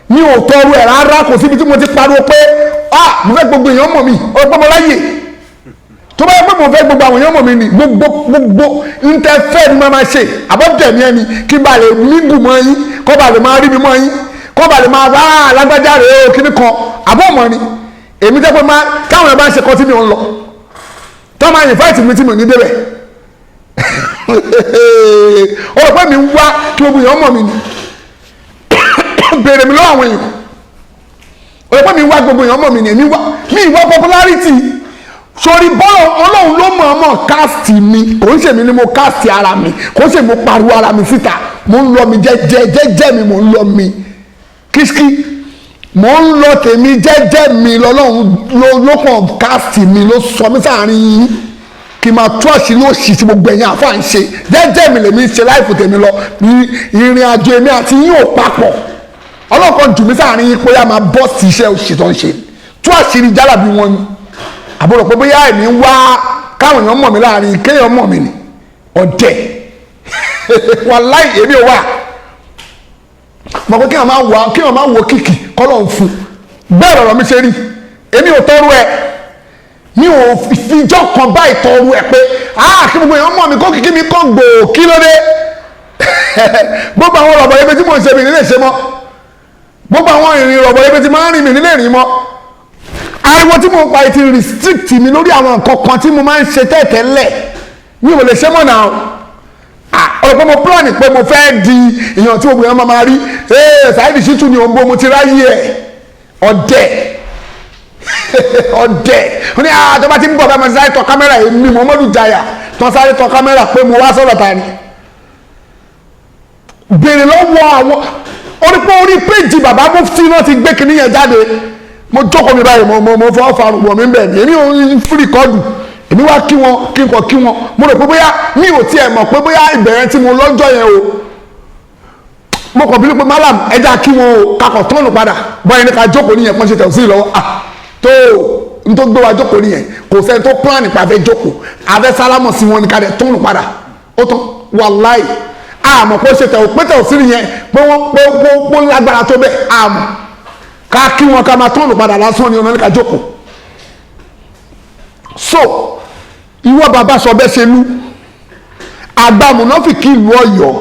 mi ò tọrọ ẹ̀ rárá kò síbi tí mo ti pariwo pé mo fẹ́ gbogbo èèyàn mọ̀ mi ó rò pé mo ráyè tó bá yẹ pé mo fẹ́ gbogbo àwọn èèyàn mọ̀ mi ni gbogbo ntẹ́fẹ́ ni mo máa ṣe àbọ̀dẹ̀ mi ẹni kí n bá lè nígùn mọ́ yín kó bá lè máa rí mi mọ́ yín kó bá lè máa bá alágbájá rèé o kíní kan àbọ̀ mọ́ ni èmi jẹ́ pé káwọn ẹ̀ bá ń ṣe kan tí mi ò ń lọ tó máa yìn fáìtì mi tí mi ò ní débẹ̀ ó rò pé mi ń wá kí gbogbo èèyàn mọ̀ mi ni béèrè mi lọ́wọ́ àwọn èèyàn ó rò pé mi ń wá gbogbo èèyàn mọ̀ mi ni mi ìwá popularity sori bọ́ọ̀ ọlọ́run ló mọ̀ ọmọ káàsì mi kò ń ṣèmi ni mo káàsì ara mi kò ń ṣèmi mo pariwo ara mi síta mo ń lọ mi jẹ́jẹ́ mi mo ń lọ mi Kiski mo ń lọ tèmi jẹ́jẹ́ mi lọ́lọ́run ló kàn káàsì mi ló sọ mí sáàrin yín kí n máa tú àṣírí òṣì tí gbogbo ẹ̀yìn àfáà ń ṣe jẹ́jẹ́ mi lèmi ṣe láìfò tèmi lọ ìrìn àjò èmi àti yín ò papọ̀ ọlọ́kan jù mí sáàrin yín pé a máa bọ́ sí iṣẹ́ òṣì tó ń ṣe tú àṣírí jálàbí wọn ni àbúrò pé bóyá èmi ń wá káwọn èèyàn mọ̀ mí láàrin kéèyàn mọ̀ mí ni ọ̀dẹ̀ wàláì èmi ò wà mọ̀ pé kéèyàn máa wọ kìkì kọ́lọ̀ ń fún bẹ́ẹ̀ lọ̀rọ̀ mi ṣe rí èmi ò tọrọ ẹ̀ mi ò fìjọ́ kan báyìí tọrọ ẹ̀ pé kí gbogbo èèyàn mọ̀ mí kó kìkì mi kàn gbòò kí ló dé gbogbo àwọn rọ̀bọ̀ ebi tí mò ń ṣe mi nílé ṣe mọ́ gbogbo àwọn ìrìn rọ̀bọ̀ ebi tí máa ń rìn mi nílé rìn mọ́ ariwo tí mo pa ti restrict mi lórí àwọn nǹkan kan tí mo máa ń ṣe tẹ́tẹ́lẹ̀ mi ò lè ṣe mọ́ náà ọ̀rọ̀ pé mo plan pé mo fẹ́ di èèyàn tí gbogbo èèyàn máa rí Saheed Shittu ni òun bó mo ti ráyè ẹ̀ ọ̀dẹ̀ ó ní àjọba tí ń bọ̀ bá mo sáré tọ kámẹ́rà èmi Muhammadu Jaya tán sáré tọ kámẹ́rà pé mo wá sọ̀rọ̀ ta ni béèrè lọ́wọ́ àwọn orí péjì bàbá Mufti náà ti gbé kinní yẹn jáde mo jókòó mi báyìí mo fọ́ farun wọ̀ mí bẹ́ẹ̀ ni èmi ò ń fúri kọ́ọ̀dù èmi wá kí wọn mo rò pé bóyá mi ò tiẹ̀ mọ̀ pé bóyá ìbẹ̀rẹ̀ tí mo lọ́jọ́ yẹn o mo kàn bílí pé malam ẹja kí wọn o kakọ̀ tọ́nù padà bọ́yẹn ní ká jókòó nìyẹn pọ́n ṣe tẹ̀ sí lọ́wọ́ tó n tó gbé wa jókòó nìyẹn kò sẹ́ni tó plan nípa abẹ́ jókòó abẹ́ sálámọ̀ sí wọn ní ká dẹ̀ tọ́nù padà ó tán wàláì àmọ́ pé ó ṣe tẹ̀ ò pé tẹ̀ ò sí nìyẹn pé wọ́n lágbára tó bẹ́ẹ̀ àmọ́ ká kí wọn ká máa tọ́nù padà lásán ni ọ̀nà ní ká jókòó. So ìwọ bàbá sọ bẹ́ẹ̀ ṣe lú àgbà mùnáfìkì ìlú Ọ̀yọ́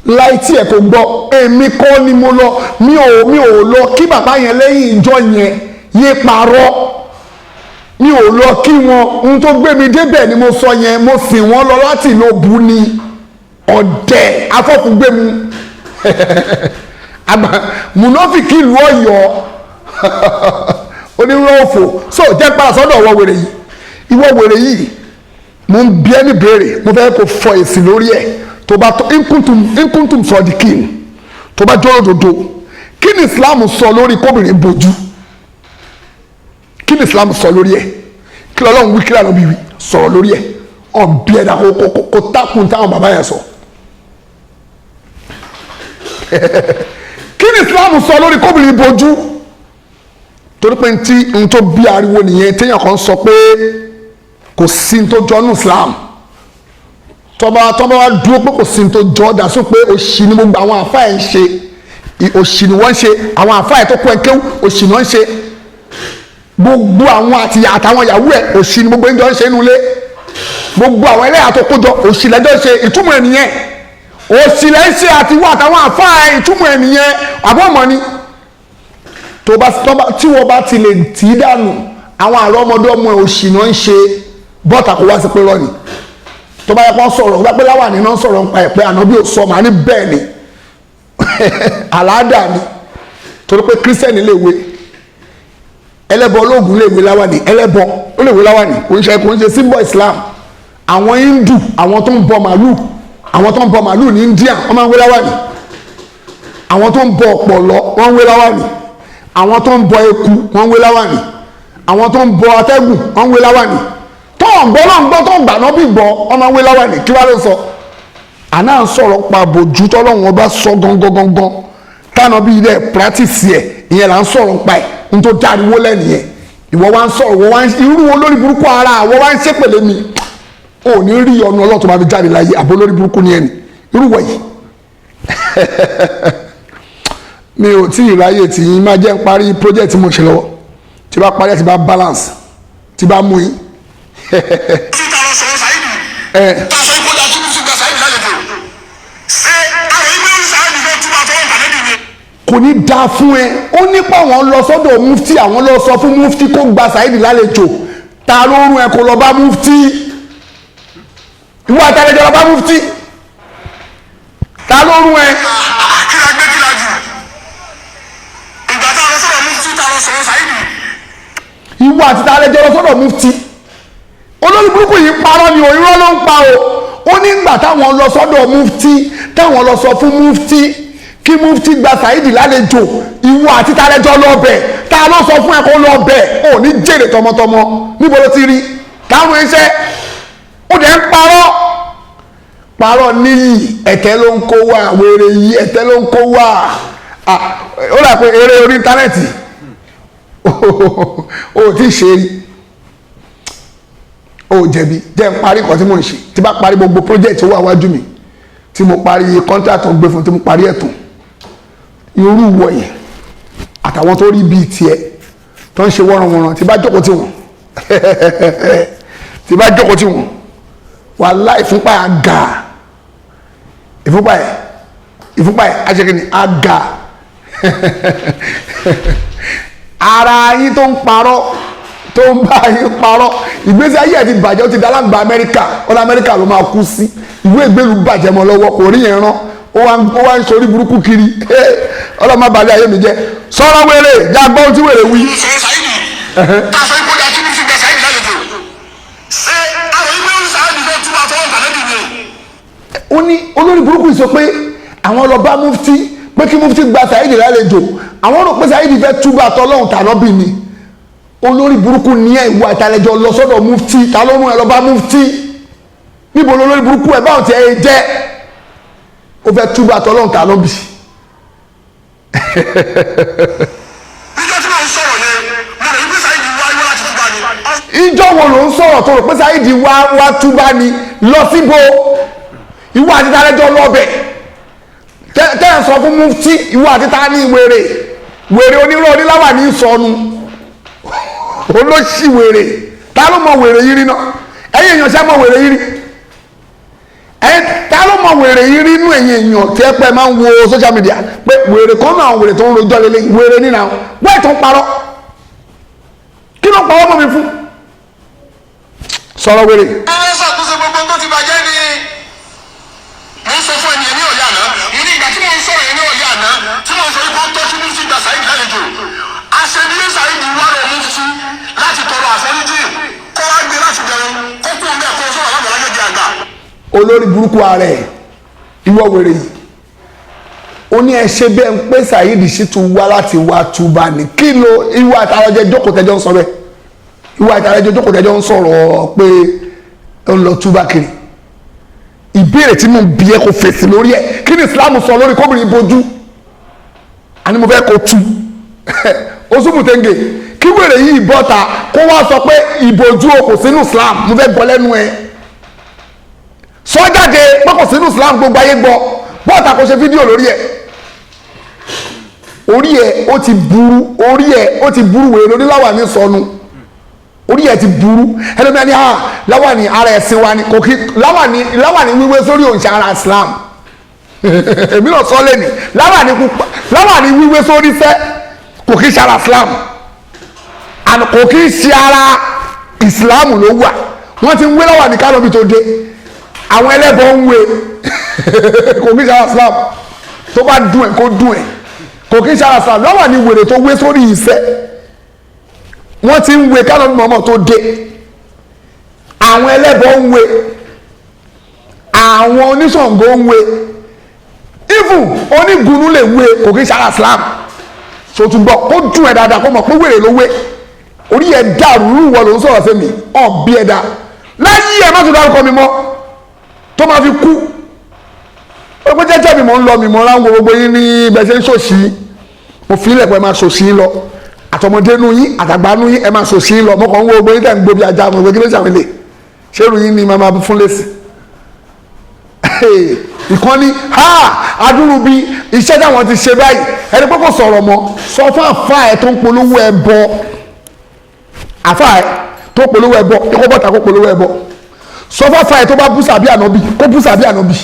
láì tí ẹ kò gbọ́ èmi kọ́ ni mo lọ mi ò lọ kí bàbá yẹn lẹ́yìn ìjọ yẹn yé parọ́ mi ò lọ kí wọn ohun tó gbé mi débẹ̀ ni mo sọ yẹn mo sìn wọ́n lọ láti lọ bú ni ọ̀dẹ̀ afọ́fúngbẹ́mu mùnáfìkì ìlú Ọ̀yọ́ onírúurú òfò so jẹ́ padà sọ́dọ̀ ọwọ́ wèrè yìí ìwọ wèrè yìí mo ń bí ẹni béèrè mo fẹ́ kó fọ èsì lórí ẹ̀ tó bá tó inkuntum sọ̀dìkìn tó bá jọ́ òdodo kí ni Islam sọ lórí kóbìnrin bojú kí ni Islam sọ lórí ẹ̀ kí lọ́lọ́run wí kí lọ́lọ́run bí wí sọ̀rọ̀ lórí ẹ̀ ọ̀bí ẹ̀dá kó tákùn táwọn bàbá yẹn sọ kí ni Islam sọ lórí kóbìnrin bojú torí pé n tó bí ariwo nìyẹn téèyàn kan sọ pé kò sí n tó jọ ní Islam tọ́ba wa dúró pé kò sí n tó jọ dàsún pé òṣì ni gbogbo àwọn àfáà ẹ̀ ń ṣe òṣì ni wọ́n ń ṣe àwọn àfáà ẹ̀ tó kọ́ ẹ̀ kéwù òṣì ni wọ́n ń ṣe gbogbo àwọn àtàwọn ìyàwó ẹ̀ òṣì ni gbogbo ẹ̀ ń jọ ń ṣe inú ilé gbogbo àwọn ẹlẹ́yà tó kójọ òṣì lẹ́jọ́ ṣe ìtumọ̀ ẹ̀ nìyẹn òṣì lẹ́ ń ṣe àtiwọ́ àtàwọn àfáà ẹ̀ ìtumọ̀ ẹ̀ nìyẹn àbọ̀mọ́ ni tí wọ́n bá ti lè tì í dànù àwọn àrọ́mọdọ́mọ òṣì náà ń ṣe bọ́ọ̀tà kó wá sí pé rọ́ọ̀nì tó bá yẹ kó sọ̀rọ̀ wọ́n pẹ́ láwà nínú sọ̀rọ̀ nípa ẹ̀ pé ànábì ò sọ màá ní bẹ́ẹ̀ ni àlàáda ni torí pé kírísítẹ́nì lè wé ẹlẹ́bọ olóògùn lè wé láwà ní ẹlẹ́bọ ó lè wé láwà ní kò ń ṣe símbọ̀ Islam àwọn Hindu àwọn tó ń bọ màálù ní India wọ́n máa ń wé láwà ní àwọn tó ń bọ ọ̀pọ̀lọ́ wọ́n ń wé láwà ní àwọn tó ń bọ eku wọ́n ń wé láwà ní àwọn tó ń bọ atẹ́gùn wọ́n ń wé láwà ní tó ń gbọ́ náà ń gbọ́ tó ń gbà náà bí gbọ́ ọmọ wé láwà ní kí wá ló sọ àná ń sọ̀rọ̀ pa bòjú tọ́lọ́run ọba sọ gangan táwọn bí ilẹ̀ practice ẹ̀ ìyẹn là ń sọ̀rọ̀ pa ẹ̀ ní tó dáriwó lẹ́nu yẹn ìwọ wá ń sọ̀rọ̀ irú olórí burúkú ara àwọ̀ wá ń ṣépèlé mi ò ní rí ọ̀nà ọlọ́run tó máa fi jáde láyé àbó olórí burúkú ni ẹni irú wọ̀nyí mi ò tí ì ráyè tí yín máa jẹ́ ń parí project mo ṣe lọ́wọ́ tí bá parí ẹ̀ tí bá balance tí bá mú yín. kò ní dáa fún ẹ ó nípa àwọn lọ sọ́dọ̀ mufti àwọn lọ sọ fún mufti kó gba Saheed lálejò ta ló rún ẹ kó lọ bá mufti ìwọ àtàlejò lọ bá mufti ta ló rún ẹ. ìwọ àti tàlejò lọ sọ́dọ̀ mufti olórí burúkú yìí parọ́ ni òyìnbó ló ń pa o ó ní ìgbà táwọn lọ sọ́dọ̀ mufti táwọn lọ sọ fún mufti kí mufti gba Saheed lálejò ìwọ àti tàlejò lọ bẹ̀ ta ló sọ fún ẹ kó lọ bẹ̀ ò ní jèrè tọmọtọmọ níbo ló ti rí táwọn iṣẹ́ ó dẹ̀ ń parọ́ níyì ẹ̀tẹ́ ló ń kó wá wèrè yìí ẹ̀tẹ́ ló ń kó wá ó rà pé eré orí íńtánẹ́ẹ̀tì o ti ṣe rí o jẹ̀bi jẹ́ n parí nǹkan tí mo ń ṣe tí bá parí gbogbo project owó àwájú mi tí mo parí contract tó ń gbé fún tí mo parí ẹ̀tàn irú wọ̀nyí àtàwọn tó rí bíi tiẹ̀ tó ń ṣe wọ́nranwọ́nran tí bá jókòó tí wọ́n wàláhì ìfúnpá yà ga ìfúnpá yà aṣèkìní àga ara yín tó ń parọ́ tó ń bá yín parọ́ ìgbésí ayé ẹ̀ ti bàjẹ́ ó ti dálágbà Amẹ́ríkà ọ̀nà Amẹ́ríkà ló máa kú sí ìwé ìgbélu bàjẹ́ mọ́ lọ́wọ́ kò rí yẹn rán ó wá ń sori burúkú kiri ọlọ́mọ balẹ̀ ayé mi jẹ́ sọ́ra wéré jágbọ́ ohun tí wéré wí. ó ní olórí burúkú sọ pé àwọn lọ bá mufti pé kí mufti gba Saheed lálejò àwọn rò pé Saheed fẹ́ túbà tọ́lọ́hún tàlọ́bì ni olórí burúkú ní ẹ̀ ìwà ìtàlẹ́jọ lọ sọ́dọ̀ mufti ta ló mú ẹ lọ bá mufti níbo olórí burúkú ẹ báwọn ti ẹ jẹ́ ó fẹ́ túbà tọ́lọ́hún tàlọ́bì. ìjọ wo ló ń sọ̀rọ̀ tó rò pé Saheed wá túbà ni lọ síbo ìwà àti ìtàlẹ́jọ lọ́bẹ̀ tẹ́ ẹ̀ sọ fún mufti ìwà àti ta ní ìwéré wèrè onírọ̀ oníláwà ní sọnù olóṣì wèrè ta ló mọ wèrè yìí rí náà ẹ̀yin èèyàn ṣe mọ wèrè yìí rí ta ló mọ wèrè yìí rí inú ẹ̀yin èèyàn tí ẹ pẹ́ máa ń wo social media pé wèrè kan náà wèrè tó ń rojọ́ lélẹ́yìn wèrè nínú àwọn wẹ́ẹ̀ tó ń parọ́ kí ló parọ́ mọ́ mi fún sọ̀rọ̀ wèrè. ẹ ṣàtúnṣe gbogbo tó ti bàjẹ́ ni mo ń sọ fún ẹni ẹni ọ̀yà náà mo ní ìgbà tí mo ń sọ̀rọ̀ ẹni ọ̀yà náà tí mo ń sọ ikú tó tún sí gba Saheed lálejò àṣẹbí Saheed wà lọ mú sí láti tọrọ àforíjì kó wá gbé láti bẹ̀rù kó kú ọmọ ẹ̀kọ́ sọ̀rọ̀ lábẹ́ lágbègbè àgbà. olórí burúkú ààrẹ ìwọ wèrè yìí ó ní ẹ ṣe bẹ́ẹ̀ ń pé Saheed Shittu wá láti wá túbà ní kí ló ìwà àtàràjẹ jókòó tẹjọ ń sọ bẹ́ẹ̀ ìwà àtàràjẹ jókòó tẹjọ ń sọ̀rọ̀ pé ó ń lọ túbà kiri ìbéèrè tí mo bí ẹ kò fèsì lórí ẹ kí ni Islam sọ lórí kóbìnrin bojú àní mo fẹ́ kó tú osùmùtẹ́ngẹ̀ kí wèrè yìí bọ́ta kó wá sọ pé ìbojú o kò sínú Islam mo fẹ́ gbọ́ lẹ́nu ẹ sọ́jáde pọ́kọ̀ sínú Islam gbogbo ayé gbọ́ bọ́ta kò ṣe fídíò lórí ẹ orí ẹ ó ti burú wèrè lórí láwà ní sọnù orí ẹ ti burú ẹlẹ́mìí ni láwà ní ara ẹ̀sìn wa ni kò kí láwà ní wíwé sórí òǹṣà ara Islam èmi náà sọ lẹ́nu láwà ní wíwé sórí sẹ́ kò kí ṣe ara Islam and kò kí ṣe ara Islam ló wà wọ́n ti ń wé láwà ní kálọ́bì tó dé àwọn ẹlẹ́bọ̀ ń wé kò kí ṣe ara Islam tó bá dùn ẹ̀ kó dùn ẹ̀ kò kí ṣe ara Islam láwà ní wèrè tó wé sórí ìṣẹ́ wọ́n ti ń wé kálọ́bì mọ́mọ́ tó dé àwọn ẹlẹ́bọ̀ ń wé àwọn oníṣàngó ń wé even onígunú lè wé kò kí ṣe ara Islam sotúgbọ́ ó dùn ẹ̀ dáadáa kó mọ̀ pé wèrè ló wé orí ẹ̀ dàrú rúwọ́ ló ń sọ̀rọ̀ sí mi ọ̀ bí ẹ̀ dá láyé ẹ̀ má tún dárúkọ mi mọ́ tó máa fi kú ó pé jẹ́jẹ́ mi mọ̀ ń lọ mi mọ̀ láwọn gbogbo yín ní ibẹ̀ ṣe ń ṣòṣì mo fi ilẹ̀ pé ẹ máa ṣòṣì lọ àtọmọdé nu yín àtàgbà nu yín ẹ máa ṣòṣì lọ mo kàn ń wo gbogbo yín tẹ̀ ń gbóbi ajá mo gbé kí ló ṣàwìlẹ̀ ṣé irú yín ni màmá fún lẹ́sìn ìkànnì adúrú bí iṣẹ́ táwọn ti ṣe báyìí ẹni pé kò sọ̀rọ̀ mọ́ sọ fún àfa ẹ̀ tó ń polówó ẹbọ àfa ẹ̀ tó polówó ẹbọ kó bọ́ta kó polówó ẹbọ sọ fún àfa ẹ̀ tó bá bú sàbí ànábì kó bú sàbí ànábì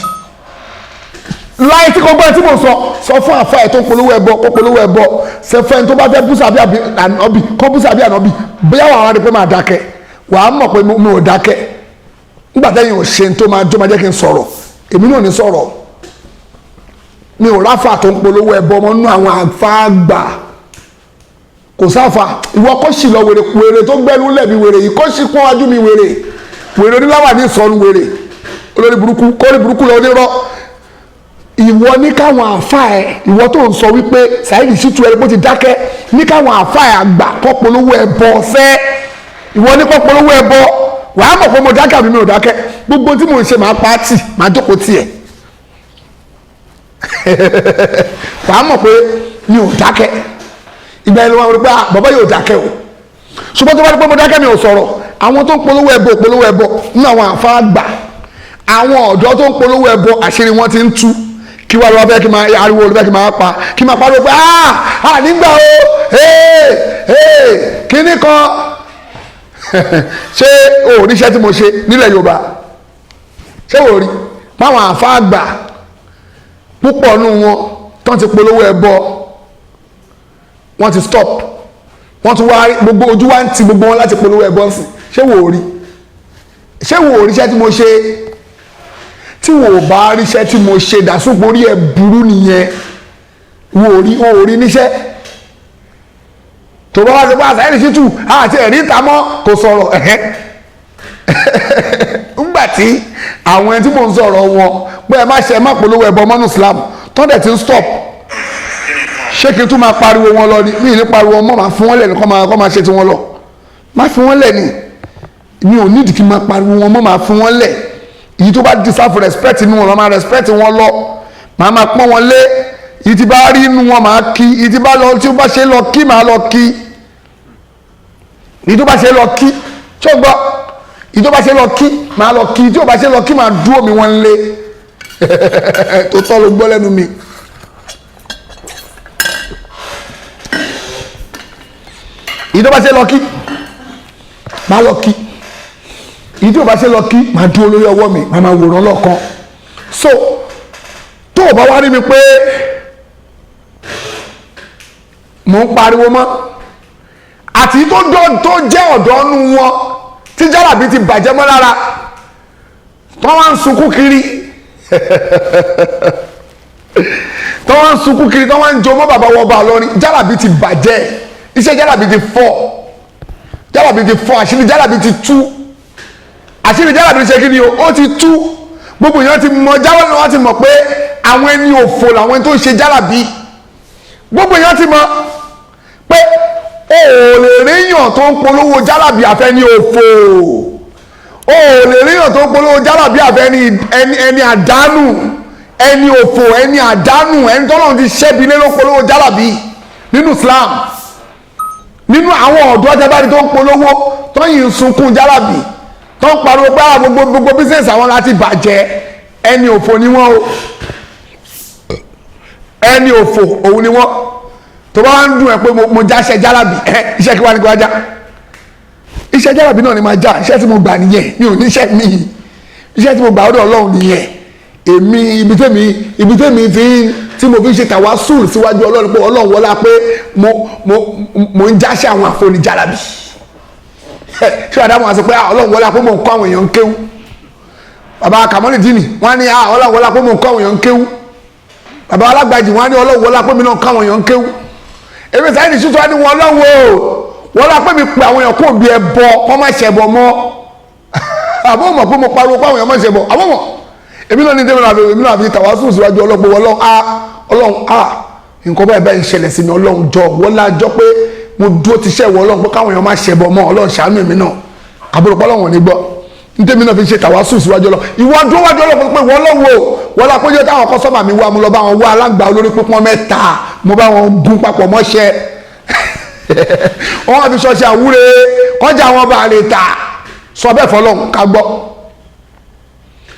láì tí kò gbọ́ ẹ tí mo sọ fún àfa ẹ̀ tó polówó ẹbọ kó polówó ẹbọ sẹfẹ́ ẹ̀ tó bá fẹ́ bú sàbí ànábì kó bú sàbí ànábì bóyá wàá rí pé máa dákẹ́ wàá mọ̀ pé mi ò dákẹ́ nígbà tẹ́yìn ò ṣe tó máa jẹ́ kí n sọ̀rọ̀ èmi náà ní sọ̀rọ̀ mi ò ráfà tó ń polówó ẹbọ ọmọ nínú àwọn àfáàgbà kò sáfà ìwọ kò sì lọ wèrè tó gbẹnu lẹ́bi wèrè yìí kò sì kún wájú mi wèrè oníláwà ní ìsọnù wèrè olórí burúkú lọ onírọ́ ìwọ ní káwọn àfá ẹ ìwọ tó ń sọ wípé Saheed Shittu ẹni bó ti dákẹ́ ní káwọn àfá ẹ àgbà kọ́ polówó ẹbọ fẹ́ ìwọ ní kọ́ polówó ẹbọ wàá mọ̀ pé mo dákẹ́ àbí mi ò dákẹ́ gbogbo tí mo ń ṣe máa pa á tì máa jókòó tiẹ̀ wàá mọ̀ pé mi ò dákẹ́ ìgbà ẹni wọn pé bàbá yóò dákẹ́ o ṣùgbọ́n tó bá rí pé mo dákẹ́ mi ò sọ̀rọ̀ àwọn tó ń polówó ẹbọ nínú àwọn àfáà gbà àwọn ọ̀dọ́ tó ń polówó ẹbọ àṣírí wọn ti ń tú kí wàá lọ́wọ́ fẹ́ kí máa ariwo olùfẹ́ kí máa pa kí máa pariwo pé nígbà o kíní kan ṣé o ò níṣẹ́ tí mo ṣe nílẹ̀ Yorùbá ṣé o rí báwọn àfáà gbà púpọ̀ nù wọn tán ti polówó ẹbọ wọ́n ti stop wọ́n tún wá gbogbo ojú wa ń ti gbogbo wọn láti polówó ẹbọ sí ṣé wò ó rí iṣẹ́ tí mo ṣe tí wò ó bá ríṣẹ́ tí mo ṣe dàsúpọ̀ orí ẹ̀ burú nìyẹn wò ó rí níṣẹ́ tó bá wá sí pé Saheed Shittu àti ẹ̀rí ìta mọ́ kò sọ̀rọ̀ ńgbà tí àwọn ẹni tí mò ń sọ̀rọ̀ wọn pé ẹ má ṣe ẹ má polówó ẹbọ mọ́nú Islam tọ́ndẹ̀ ti ń stop ṣé kí n tún máa pariwo wọn lọ ni mí ní pariwo wọn máa fún wọn lẹ̀ ní kọ́ máa ṣe tí wọn lọ má fún wọn lẹ̀ ni mi ò nídìí kí n máa pariwo wọn máa fún wọn lẹ̀ èyí tó bá deserve respect inú wọn máa respect wọn lọ máa pọ́n wọn lé èyí tí bá rí inú wọn máa kí èyí tí bá lọ tí ó bá ṣe lọ kí máa lọ kí èyí tó bá ṣe lọ kí tí ó gbọ́ èyí tó bá ṣe lọ kí máa lọ kí tí ó bá ṣe lọ kí máa dúró mi wọn lé tó tọ́ ló gbọ́ lẹ́nu mi èyí tó bá ṣe lọ kí máa lọ kí, èyí tó bá ṣe lọ kí máa dúró lórí ọwọ́ mi máa wòran lọ́ọ̀kan. So tó o bá wá rí mi pé mò ń pariwo mọ́ àti tó jẹ́ ọ̀dọ́ nu wọn tí jálàbí ti bàjẹ́ mọ́ lára tó wá ń sunkún kiri tó wá ń sunkún kiri tó wá ń jomọ́ bàbá wọ bá lọ́rin, jálàbí ti bàjẹ́, iṣẹ́ jálàbí ti fọ́, àṣírí jálàbí ti tú, àṣírí jálàbí ti ṣe kí ni o, ó ti tú. Gbogbo èèyàn ti mọ jálàbí, wọn ti mọ̀ pé àwọn ẹni òfò làwọn tó ń ṣe jálàbí. Gbogbo èèyàn ti mọ̀ pé o ò lè ríyàn tó ń polówó jálàbí àfẹ́ni òfò, o ò lè ríyàn tó ń polówó jálàbí àfẹ́ni ẹni àdánù, ẹni òfò, ẹni àdánù, ẹni tọ́lọ́run ti ṣẹ́bi lé ló polówó jálàbí nínú Islam. Nínú àwọn ọ̀dọ́ ajabárí tó ń polówó tó yìí ń sunkún jálàbí tó ń pariwo pé gbogbo bísíǹsì àwọn láti bàjẹ́, ẹni òfò ni wọ́n o, ẹni òfò òun ni wọ́n. Tó bá ń dùn ẹ pé mo já iṣẹ́ jálàbí, iṣẹ́ kí wá ní kí wá já, iṣẹ́ jálàbí náà ni máa já, iṣẹ́ tí mo gbà nìyẹn, mi ò ní iṣẹ́ mi, iṣẹ́ tí mo gbà ọ̀dọ̀ Ọlọ́run nìyẹn. Èmi ibi tèmi tí mo fi ṣe tàwásùl síwájú Ọlọ́run pé Ọlọ́run wọlá pé mo ń jáṣẹ́ àwọn àfọ̀ní jálàbí. Ṣé àdámọ̀ àti pé Ọlọ́run wọlá pé mo ń kọ́ àwọn èèyàn ń kéwú. Bàbá Kàmọ́lì Dínì wọ́n ní Ọlọ́run wọlá pé mo ń kọ́ àwọn èèyàn ń kéwú. Bàbá Alágbàjì wọ́n ní Ọlọ́run wọlá pé mi náà kọ́ àwọn èèyàn ń kéwú. Èmi Saheed Shittu wá ní wọn lọ́wọ́ wọ́n lá pé mi pè àwọn èèyàn kó bí ẹ bọ kọ́ má ṣẹbọ mọ́. Àbọ̀ mọ̀ pé mo pariwo pé àwọn èèyàn má ṣẹbọ, àbọ̀ mọ̀ èmi náà ní èmi náà fi tàwásùl síwájú Ọlọ́run Ọlọ́run nǹkan báyìí báyìí ń ṣẹlẹ̀ sí mi, Ọlọ́run jọ wọ́n lájọ́ pé mo dúró ti ṣẹ̀wọ̀ Ọlọ́run pé káwọn èèyàn má ṣẹbọ mọ́, Ọlọ́run ṣàánú èmi náà, àbúrò pé Ọlọ́run ò ní gbọ́ nítorí náà fi ṣe tàwásùl síwájú Ọlọ́run. Ìwọ dúró wájú Ọlọ́run pé wọ́n lọ́wọ́ wọ́n lá péjọ táwọn kọ́sọ́mà mi wá mo lọ bá wọn wá alágbà olórí pípọ́n mẹ́ta, mo bá wọn gún papọ̀ mọ́ṣẹ́ wọ́n fi ṣọṣẹ́ àwúre kọjá wọn bá lè ta, sọ bẹ́ẹ̀ fọlọ́run ká gbọ́,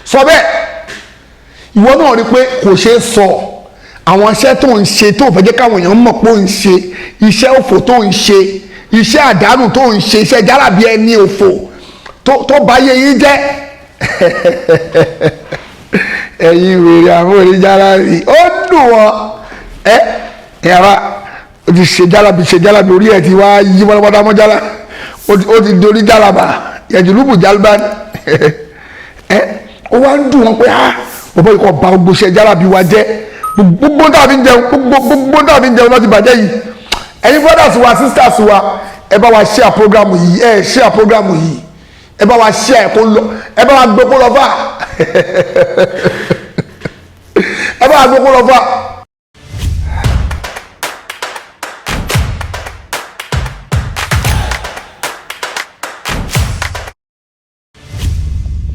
sọ bẹ́ẹ̀. Ìwọ náà rí pé kò ṣeé sọ àwọn iṣẹ́ tó ń ṣe tó fẹ́ jẹ́ káwọn èèyàn mọ̀ pé ó ń ṣe iṣẹ́ òfò tó ń ṣe, iṣẹ́ àdánù tó ń ṣe, iṣẹ́ jálàbí ẹni òfò tó bá yẹ yín jẹ́. Ẹ̀yin wèrè àwọn oníjálàbí ó dùn wọ́n ẹ̀yàrá ó ti ṣe jálàbí orí ẹ̀ ti wá yí pátápátá mọ́ jálà, ó ti dorí jálàbà yẹ̀jùlúbù jálbá ó wá ń dùn wọn pé bàbá yìí kò bá gbogbo ṣe jálàbí wa jẹ́, gbogbo dàbí ń jẹun láti bàjẹ́ yìí. Ẹ̀yin brothers wa sisters wa ẹ bá wa share program yìí, share program yìí, ẹ bá wa share kó lọ, ẹ bá wa gbé kó lọ fà ẹ bá wa gbé kó lọ fà.